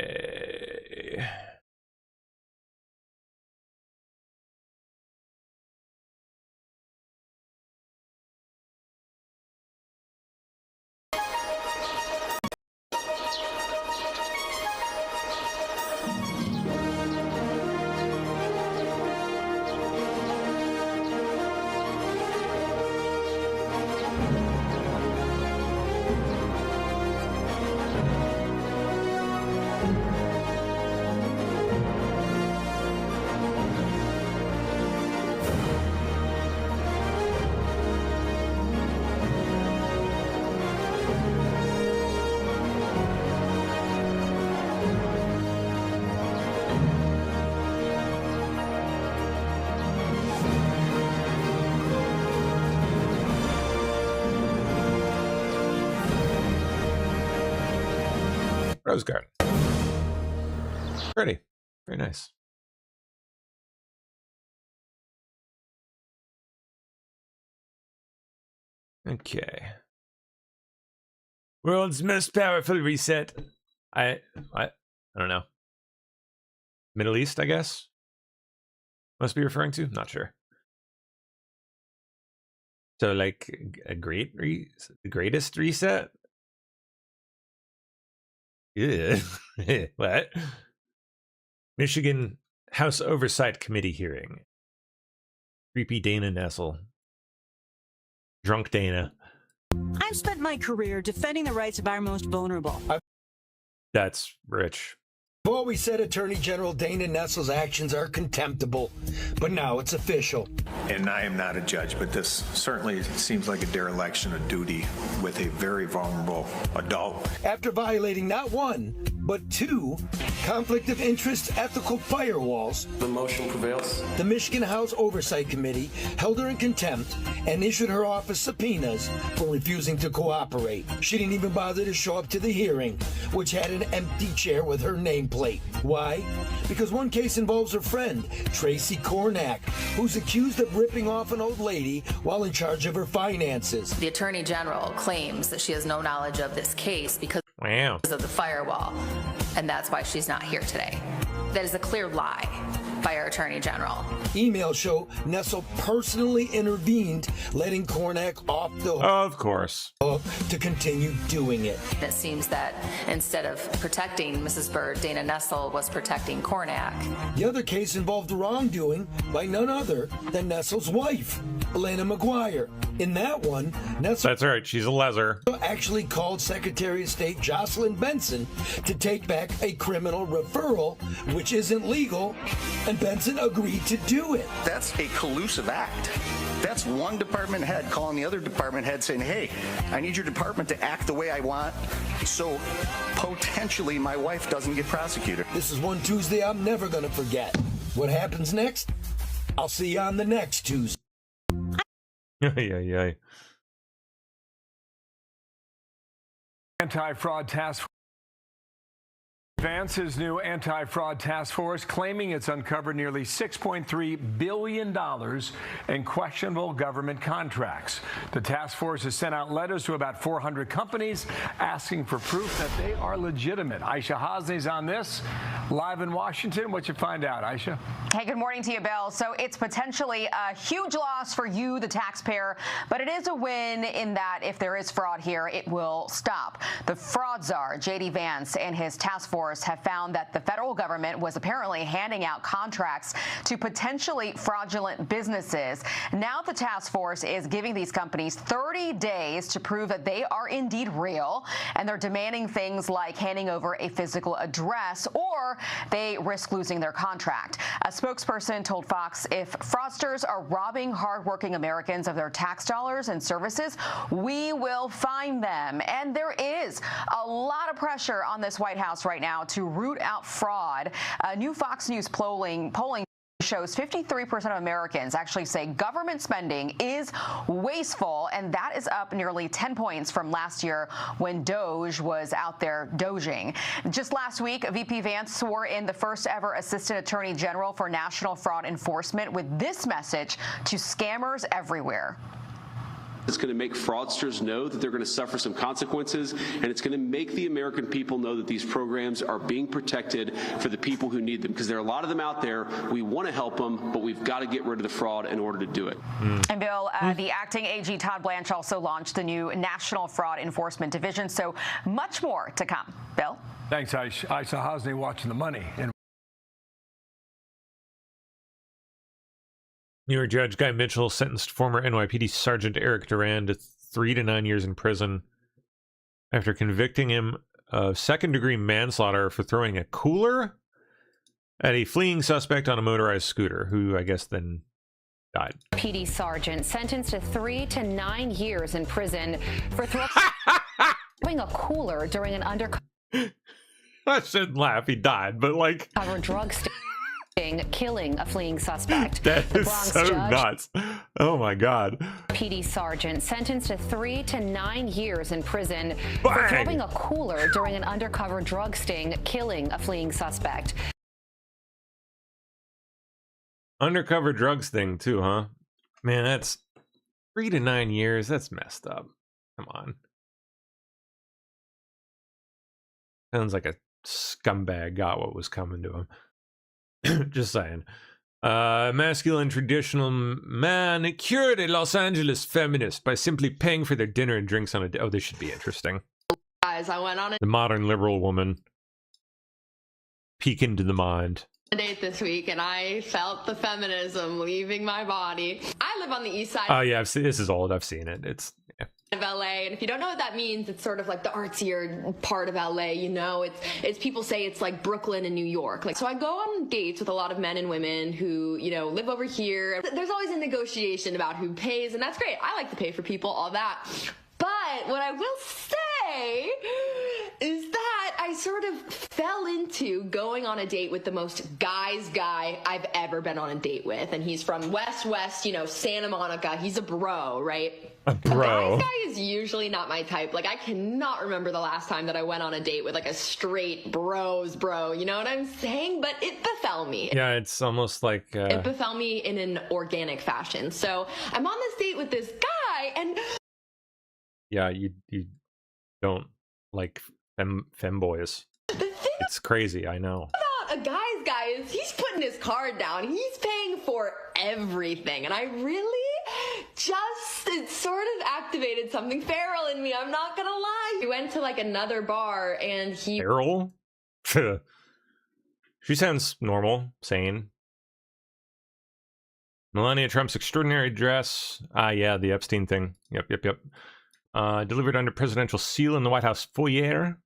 Rose garden. Pretty. Very nice. Okay. World's most powerful reset. I don't know. Middle East, I guess. Must be referring to? Not sure. So like a the greatest reset? Yeah. What? Michigan House Oversight Committee hearing. Creepy Dana Nessel. Drunk Dana. I've spent my career defending the rights of our most vulnerable. That's rich. I've always said Attorney General Dana Nessel's actions are contemptible, but now it's official. And I am not a judge, but this certainly seems like a dereliction of duty with a very vulnerable adult. After violating not one, but two conflict of interest ethical firewalls, the motion prevails. The Michigan House Oversight Committee held her in contempt and issued her office subpoenas for refusing to cooperate. She didn't even bother to show up to the hearing, which had an empty chair with her nameplate. Why? Because one case involves her friend, Tracy Kornak, who's accused of ripping off an old lady while in charge of her finances. The Attorney General claims that she has no knowledge of this case because of the firewall, and that's why she's not here today. that is a clear lie by our Attorney General. Emails show Nessel personally intervened, letting Kornak off the hook. Of course. To continue doing it. It seems that instead of protecting Mrs. Byrd, Dana Nessel was protecting Kornak. The other case involved wrongdoing by none other than Nessel's wife, Elena McGuire. In that one, Nessel... That's right, she's a leser. ...actually called Secretary of State Jocelyn Benson to take back a criminal referral, which isn't legal, and Benson agreed to do it. That's a collusive act. That's one department head calling the other department head saying, hey, I need your department to act the way I want, so potentially my wife doesn't get prosecuted. This is one Tuesday I'm never going to forget. What happens next? I'll see you on the next Tuesday. Yeah. Anti-fraud task force. Vance's new anti-fraud task force claiming it's uncovered nearly $6.3 billion in questionable government contracts. The task force has sent out letters to about 400 companies asking for proof that they are legitimate. Aisha Hasni's on this, live in Washington. What you find out, Aisha? Hey, good morning to you, Bill. So it's potentially a huge loss for you, the taxpayer, but it is a win in that if there is fraud here, it will stop. The fraud czar, J.D. Vance, and his task force have found that the federal government was apparently handing out contracts to potentially fraudulent businesses. Now the task force is giving these companies 30 days to prove that they are indeed real, and they're demanding things like handing over a physical address or they risk losing their contract. A spokesperson told Fox if fraudsters are robbing hardworking Americans of their tax dollars and services, we will find them. And there is a lot of pressure on this White House right now to root out fraud. New Fox News polling shows 53% of Americans actually say government spending is wasteful, and that is up nearly 10 points from last year when Doge was out there doging. Just last week, VP Vance swore in the first ever Assistant Attorney General for National Fraud Enforcement with this message to scammers everywhere. It's going to make fraudsters know that they're going to suffer some consequences, and it's going to make the American people know that these programs are being protected for the people who need them, because there are a lot of them out there. We want to help them, but we've got to get rid of the fraud in order to do it. And Bill, the acting AG Todd Blanche also launched the new National Fraud Enforcement Division, so much more to come. Bill? Thanks, Aisha Hasni, watching the money. New York Judge Guy Mitchell sentenced former NYPD Sergeant Eric Duran to 3 to 9 years in prison after convicting him of second-degree manslaughter for throwing a cooler at a fleeing suspect on a motorized scooter, who I guess then died. PD Sergeant sentenced to 3 to 9 years in prison for throwing a cooler during an undercover. I shouldn't laugh. He died, but like drug sting. Killing a fleeing suspect. That The is Bronx so judge, nuts. Oh my God. PD Sergeant sentenced to 3 to 9 years in prison for Bang! throwing a cooler during an undercover drug sting, killing a fleeing suspect. Undercover drugs thing too, huh? Man, that's 3 to 9 years. That's messed up. Come on. Sounds like a scumbag got what was coming to him. Just saying. Masculine traditional man cured a Los Angeles feminist by simply paying for their dinner and drinks on a day. Oh, this should be interesting. Guys, I went on The modern liberal woman. Peek into the mind. a date this week, and I felt the feminism leaving my body. I live on the east side. Oh yeah, this is old. I've seen it. It's of LA, and if you don't know what that means, it's sort of like the artsier part of LA, you know. It's people say it's like Brooklyn and New York. Like, so I go on dates with a lot of men and women who, you know, live over here. There's always a negotiation about who pays, and that's great. I like to pay for people, all that. But what I will say is that I sort of fell into going on a date with the most guy's guy I've ever been on a date with. And he's from West, you know, Santa Monica. He's a bro, right? A bro. A guy's guy is usually not my type. Like, I cannot remember the last time that I went on a date with like a straight bro, you know what I'm saying? But it befell me. Yeah, it's almost like It befell me in an organic fashion. So I'm on this date with this guy, and yeah, you don't like femboys. It's crazy, I know. A guy's guy his card down. He's paying for everything. And I really it sort of activated something feral in me. I'm not gonna lie. We went to like another bar and he... Feral? She sounds normal, sane. Melania Trump's extraordinary dress. Yeah, the Epstein thing. Yep. Delivered under presidential seal in the White House foyer.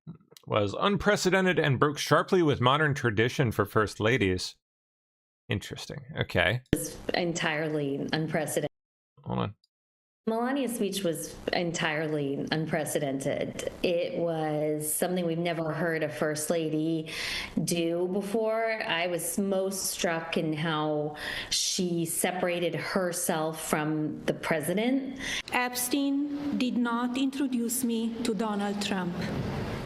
Was unprecedented and broke sharply with modern tradition for first ladies. Interesting. Okay. Entirely unprecedented. Hold on. Melania's speech was entirely unprecedented. It was something we've never heard a first lady do before. I was most struck in how she separated herself from the president. Epstein did not introduce me to Donald Trump.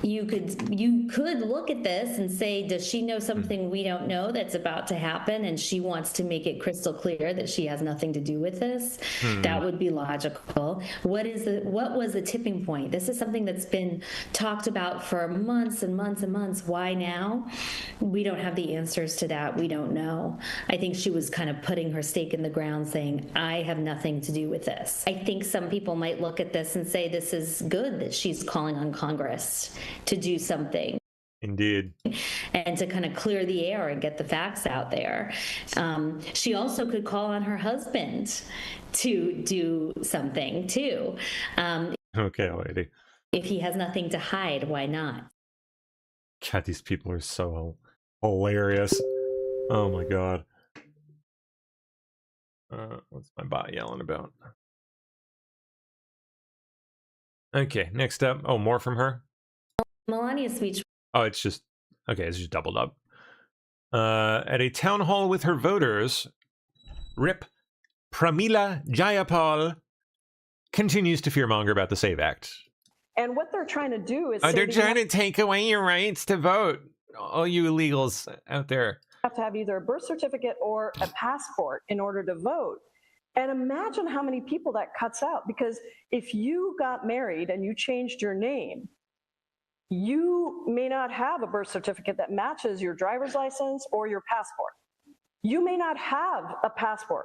You could look at this and say, does she know something we don't know that's about to happen, and she wants to make it crystal clear that she has nothing to do with this? That would be logical. What was the tipping point? This is something that's been talked about for months and months and months. Why now? We don't have the answers to that. We don't know. I think she was kind of putting her stake in the ground, saying, I have nothing to do with this. I think some people might look at this and say this is good that she's calling on Congress to do something. Indeed. And to kind of clear the air and get the facts out there. She also could call on her husband to do something too. Okay, lady. If he has nothing to hide, why not? God, these people are so hilarious. Oh my god. What's my bot yelling about? Okay, next up. Oh, more from her? Melania's speech. Oh, it's just doubled up. At a town hall with her voters, Rip Pramila Jayapal continues to fearmonger about the SAVE Act. And what they're trying to do is they're trying to take away your rights to vote. All you illegals out there. Have to have either a birth certificate or a passport in order to vote. And imagine how many people that cuts out, because if you got married and you changed your name, you may not have a birth certificate that matches your driver's license or your passport. You may not have a passport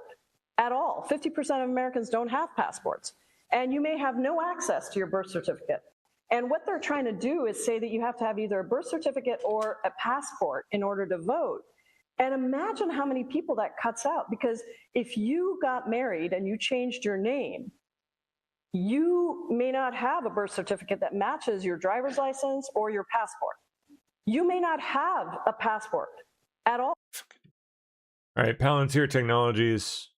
at all. 50% of Americans don't have passports. And you may have no access to your birth certificate. And what they're trying to do is say that you have to have either a birth certificate or a passport in order to vote. And imagine how many people that cuts out, because if you got married and you changed your name, you may not have a birth certificate that matches your driver's license or your passport. You may not have a passport at all. All right, Palantir Technologies,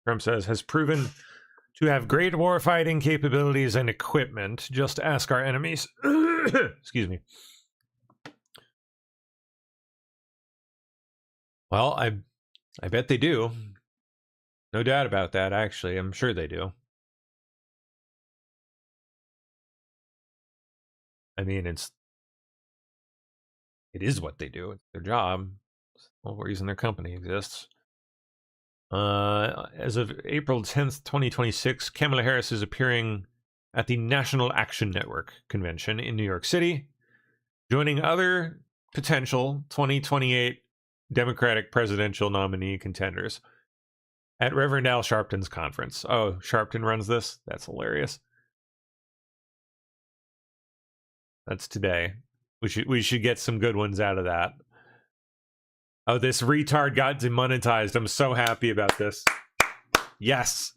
Trump says, has proven to have great warfighting capabilities and equipment. Just ask our enemies. Excuse me. Well, I bet they do. No doubt about that, actually. I'm sure they do. I mean, it is what they do. It's their job. It's the whole reason their company exists. As of April 10th, 2026, Kamala Harris is appearing at the National Action Network convention in New York City, joining other potential 2028 Democratic presidential nominee contenders at Reverend Al Sharpton's conference. Oh, Sharpton runs this? That's hilarious. That's today. We should get some good ones out of that. Oh, this retard got demonetized. I'm so happy about this. Yes.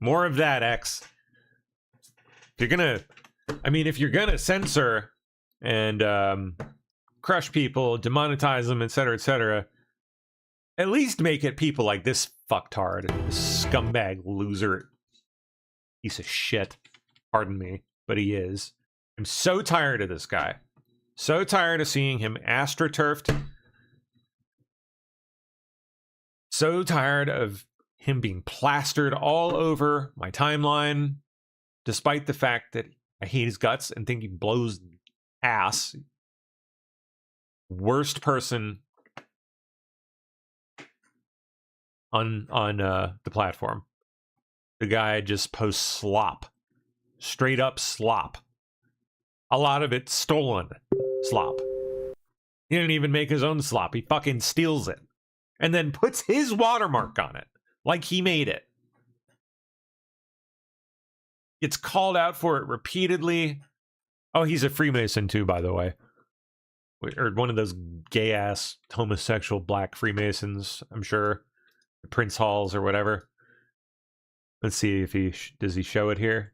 More of that, X. If you're gonna censor and crush people, demonetize them, etc., at least make it people like this fucktard, this scumbag loser, piece of shit. Pardon me, but he is. I'm so tired of this guy. So tired of seeing him astroturfed. So tired of him being plastered all over my timeline, despite the fact that I hate his guts and think he blows ass. Worst person on the platform. The guy just posts slop. Straight up slop. A lot of it stolen slop. He didn't even make his own slop. He fucking steals it. and then puts his watermark on it, like he made it. Gets called out for it repeatedly. Oh, he's a Freemason too, by the way. Or one of those gay-ass homosexual black Freemasons, I'm sure. Prince Halls or whatever. Let's see if does he show it here?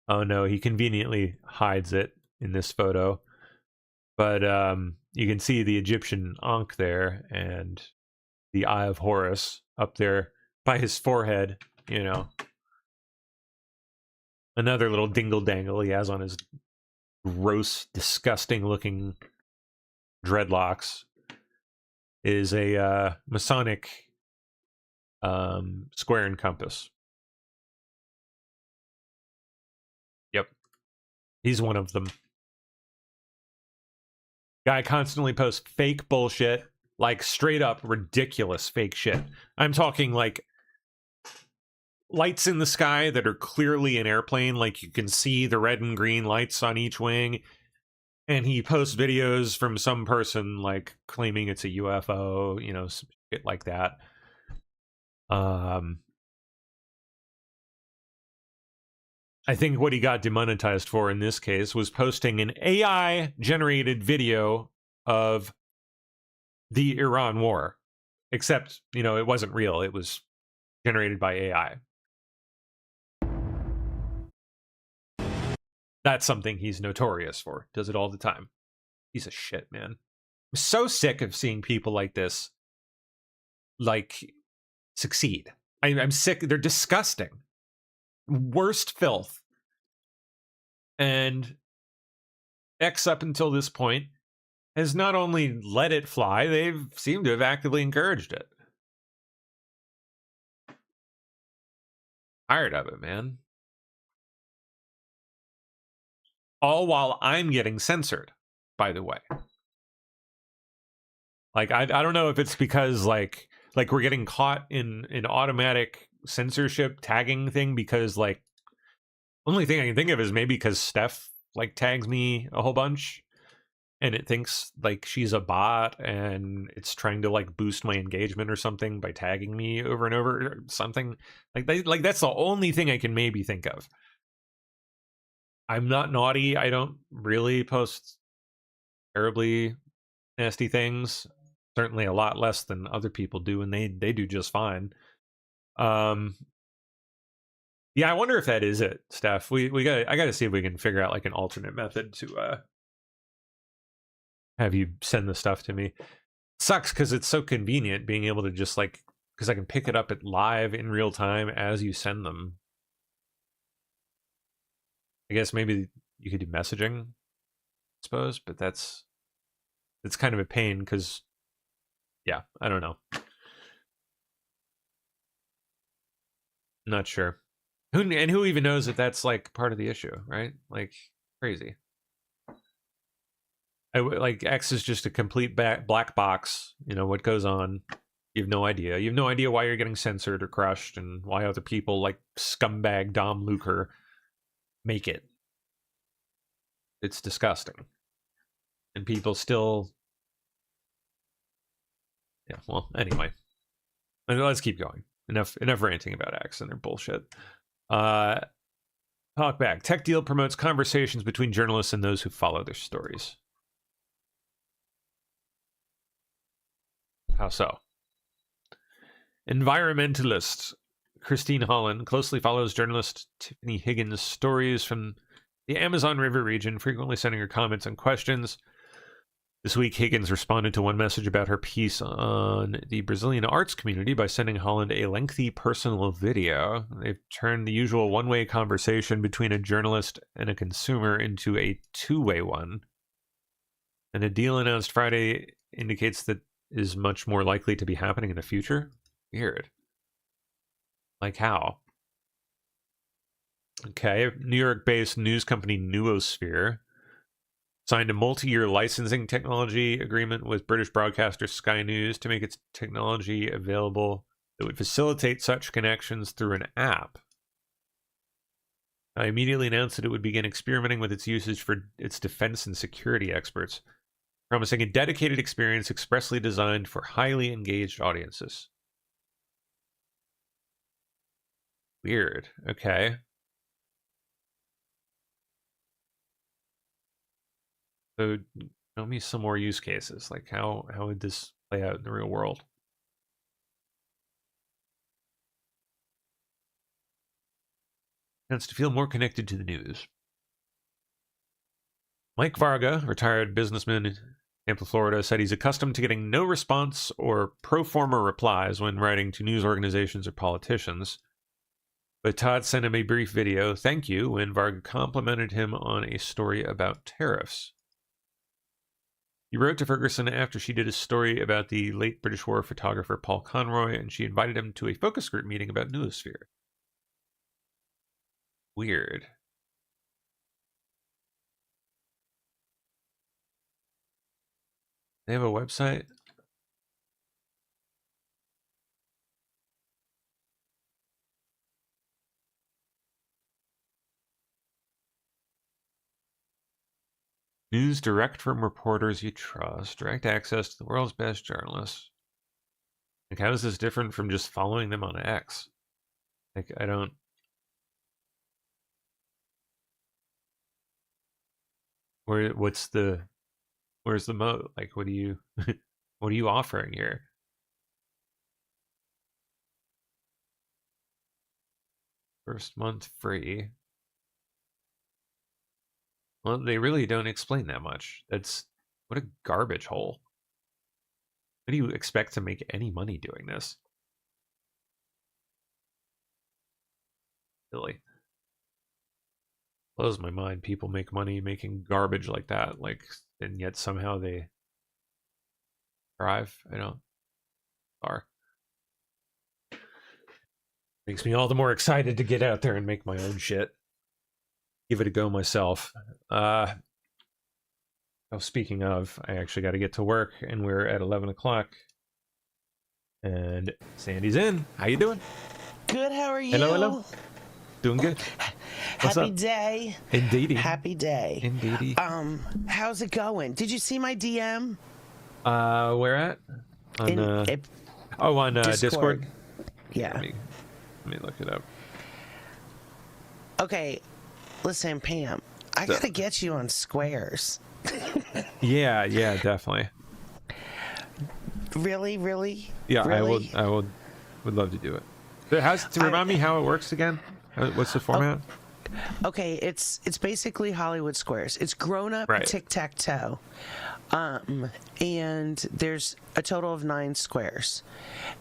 Oh no, he conveniently hides it in this photo. But you can see the Egyptian Ankh there and the Eye of Horus up there by his forehead, you know. Another little dingle-dangle he has on his gross, disgusting-looking dreadlocks is a Masonic square and compass. Yep. He's one of them. Guy constantly posts fake bullshit, like straight up ridiculous fake shit. I'm talking like lights in the sky that are clearly an airplane, like you can see the red and green lights on each wing. And he posts videos from some person like claiming it's a UFO, you know, some shit like that. I think what he got demonetized for in this case was posting an AI-generated video of the Iran war. Except, you know, it wasn't real. It was generated by AI. That's something he's notorious for. Does it all the time. Piece of shit, man. I'm so sick of seeing people like this, like, succeed. I'm sick. They're disgusting. Worst filth. And X, up until this point, has not only let it fly, they've seemed to have actively encouraged it. Tired of it, man. All while I'm getting censored, by the way. Like, I don't know if it's because, like we're getting caught in an automatic censorship tagging thing because, like, only thing I can think of is maybe because Steph, like, tags me a whole bunch and it thinks, like, she's a bot and it's trying to, like, boost my engagement or something by tagging me over and over or something. Like that's the only thing I can maybe think of. I'm not naughty. I don't really post terribly nasty things. Certainly a lot less than other people do, and they do just fine. Yeah, I wonder if that is it, Steph. I gotta see if we can figure out like an alternate method to have you send the stuff to me. Sucks because it's so convenient being able to just like, because I can pick it up at live in real time as you send them. I guess maybe you could do messaging, I suppose, but it's kind of a pain because, yeah, I don't know. Not sure. Who even knows that that's like part of the issue, right? Like, crazy. Like, X is just a complete black box. You know what goes on. You have no idea. You have no idea why you're getting censored or crushed, and why other people like scumbag Dom Luker make it. It's disgusting. And people still... Yeah, well, anyway. Let's keep going. Enough ranting about X and their bullshit. Talk back. Tech deal promotes conversations between journalists and those who follow their stories. How so? Environmentalist Christine Holland closely follows journalist Tiffany Higgins' stories from the Amazon River region, frequently sending her comments and questions. This week, Higgins responded to one message about her piece on the Brazilian arts community by sending Holland a lengthy personal video. They've turned the usual one-way conversation between a journalist and a consumer into a two-way one. And a deal announced Friday indicates that is much more likely to be happening in the future. Weird. Like how? Okay, New York-based news company Nuosphere signed a multi-year licensing technology agreement with British broadcaster Sky News to make its technology available that would facilitate such connections through an app. I immediately announced that it would begin experimenting with its usage for its defense and security experts. promising a dedicated experience expressly designed for highly engaged audiences. Weird. Okay. So, show me some more use cases. Like, how would this play out in the real world? Tends to feel more connected to the news. Mike Varga, retired businessman in Tampa, Florida, said he's accustomed to getting no response or pro forma replies when writing to news organizations or politicians. But Todd sent him a brief video, thank you, when Varga complimented him on a story about tariffs. He wrote to Ferguson after she did a story about the late British war photographer Paul Conroy, and she invited him to a focus group meeting about Noosphere. Weird. They have a website? News direct from reporters you trust. Direct access to the world's best journalists. Like, how is this different from just following them on X? Like, I don't... Where's the moat? Like, what are you what are you offering here? First month free. Well, they really don't explain that much. That's what a garbage hole. How do you expect to make any money doing this? Silly. Blows my mind. People make money making garbage like that, like, and yet somehow they thrive. I don't. Are. Makes me all the more excited to get out there and make my own shit. Give it a go myself. Oh, speaking of, I actually got to get to work, and we're at 11 o'clock. And Sandy's in. How you doing? Good. How are you? Hello. Doing good. What's Happy up? day. Indeedy. Happy day. Indeedy. How's it going? Did you see my DM? Where at? On on Discord. Yeah. Let me look it up. Okay. Listen, Pam, I gotta get you on Squares. Yeah, definitely. Really? Yeah, really? I would love to do it. To remind me how it works again? What's the format? Okay, it's basically Hollywood Squares. It's grown up tic-tac-toe. And there's a total of 9 squares.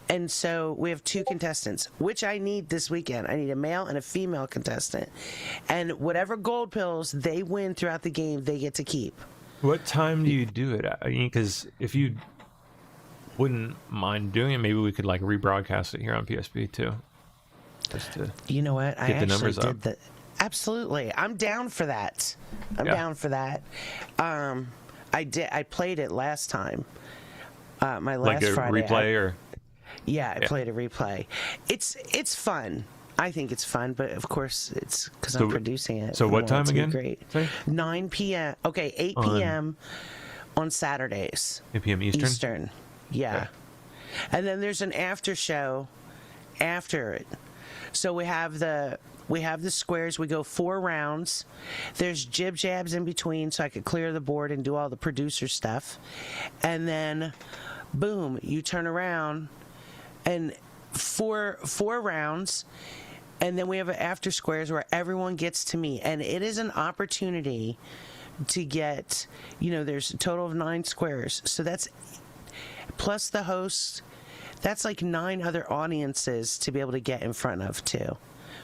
And so we have 2 contestants, which I need this weekend. I need a male and a female contestant. And whatever gold pills they win throughout the game, they get to keep. What time do you do it at? I mean, because if you wouldn't mind doing it, maybe we could like rebroadcast it here on PSP too. Just to you know what? I get the numbers actually up. did that. Absolutely. I'm down for that. Down for that. I played it last time. My last like a Friday. replay or? Yeah, I played a replay. It's fun. I think it's fun, but of course it's because I'm producing it. So what time again? Great. 9 p.m. Okay, 8 p.m. on Saturdays. 8 p.m. Eastern? Eastern. Yeah. Okay. And then there's an after show after it. So we have the squares. We go 4 rounds. There's jib jabs in between, so I could clear the board and do all the producer stuff. And then, boom, you turn around, and four rounds. And then we have an after squares where everyone gets to meet, and it is an opportunity to get. There's a total of 9 squares, so that's plus the host. That's like 9 other audiences to be able to get in front of too.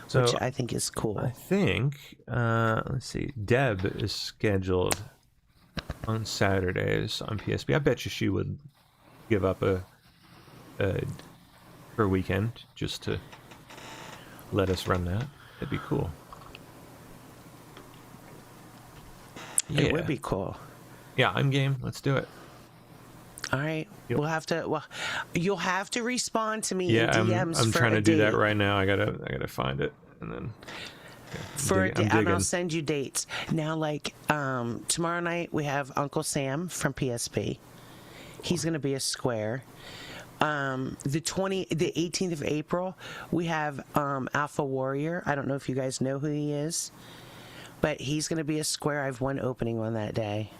So which I think is cool. I think, let's see, Deb is scheduled on Saturdays on PSP. I bet you she would give up her weekend just to let us run that. That'd be cool. It would be cool. Yeah, I'm game. Let's do it. All right, we'll have to. Well, you'll have to respond to me Yeah, in DMs. I'm for trying a to do that date. right now. I gotta find it and then. And I'll send you dates. Now, like tomorrow night, we have Uncle Sam from PSP. He's going to be a square. The 18th of April, we have Alpha Warrior. I don't know if you guys know who he is, but he's going to be a square. I have one opening on that day.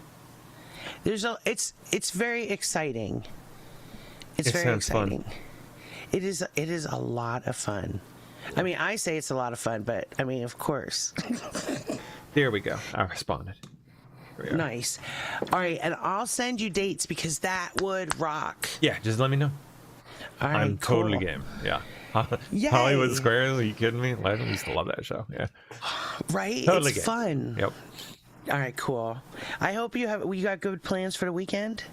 It's very exciting. It's very exciting. Fun. It is a lot of fun. I mean, I say it's a lot of fun, but I mean, of course. There we go. I responded. Nice. All right, and I'll send you dates because that would rock. Yeah, just let me know. All right, I'm cool. totally game. Yeah. Yay. Hollywood Squares, are you kidding me? I used to love that show. Yeah. Right? Totally it's game. Fun. Yep. All right, cool. I hope you got good plans for the weekend?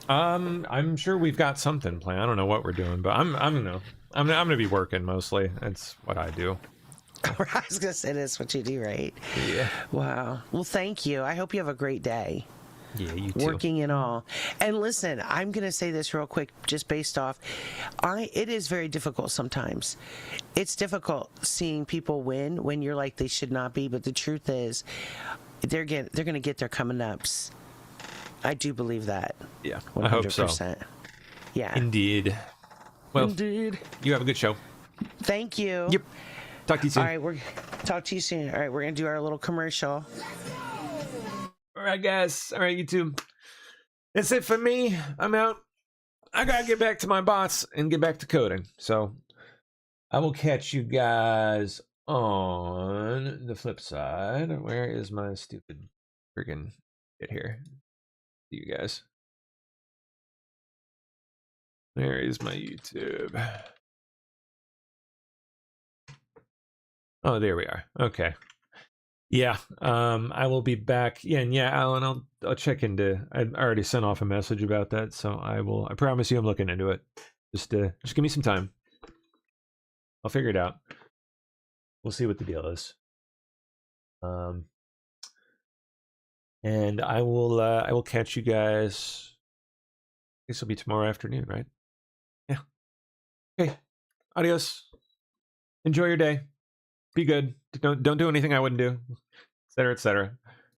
I'm sure we've got something planned. I don't know what we're doing, but I'm gonna be working mostly. That's what I do. I was gonna say that's what you do, right? Yeah. Wow. Well, thank you. I hope you have a great day. Yeah, you too. Working and all. And listen, I'm gonna say this real quick, just based off. It is very difficult sometimes. It's difficult seeing people win when you're like they should not be, but the truth is, they're gonna get their coming ups. I do believe that. Yeah, 100%. I hope so. Yeah. Indeed. Well, Indeed. You have a good show. Thank you. Yep. Talk to you soon. All right, talk to you soon. All right, we're gonna do our little commercial. All right, guys. All right, YouTube. That's it for me. I'm out. I gotta get back to my bots and get back to coding. So I will catch you guys on the flip side. Where is my stupid freaking shit here? See you guys. There is my YouTube. Oh, there we are. Okay. Yeah. I will be back. Yeah, and yeah, Alan, I'll check into. I already sent off a message about that, so I will. I promise you, I'm looking into it. Just give me some time. I'll figure it out. We'll see what the deal is. And I will catch you guys. I guess it'll be tomorrow afternoon, right? Yeah. Okay. Adios. Enjoy your day. Be good. Don't do anything I wouldn't do, etc., etc.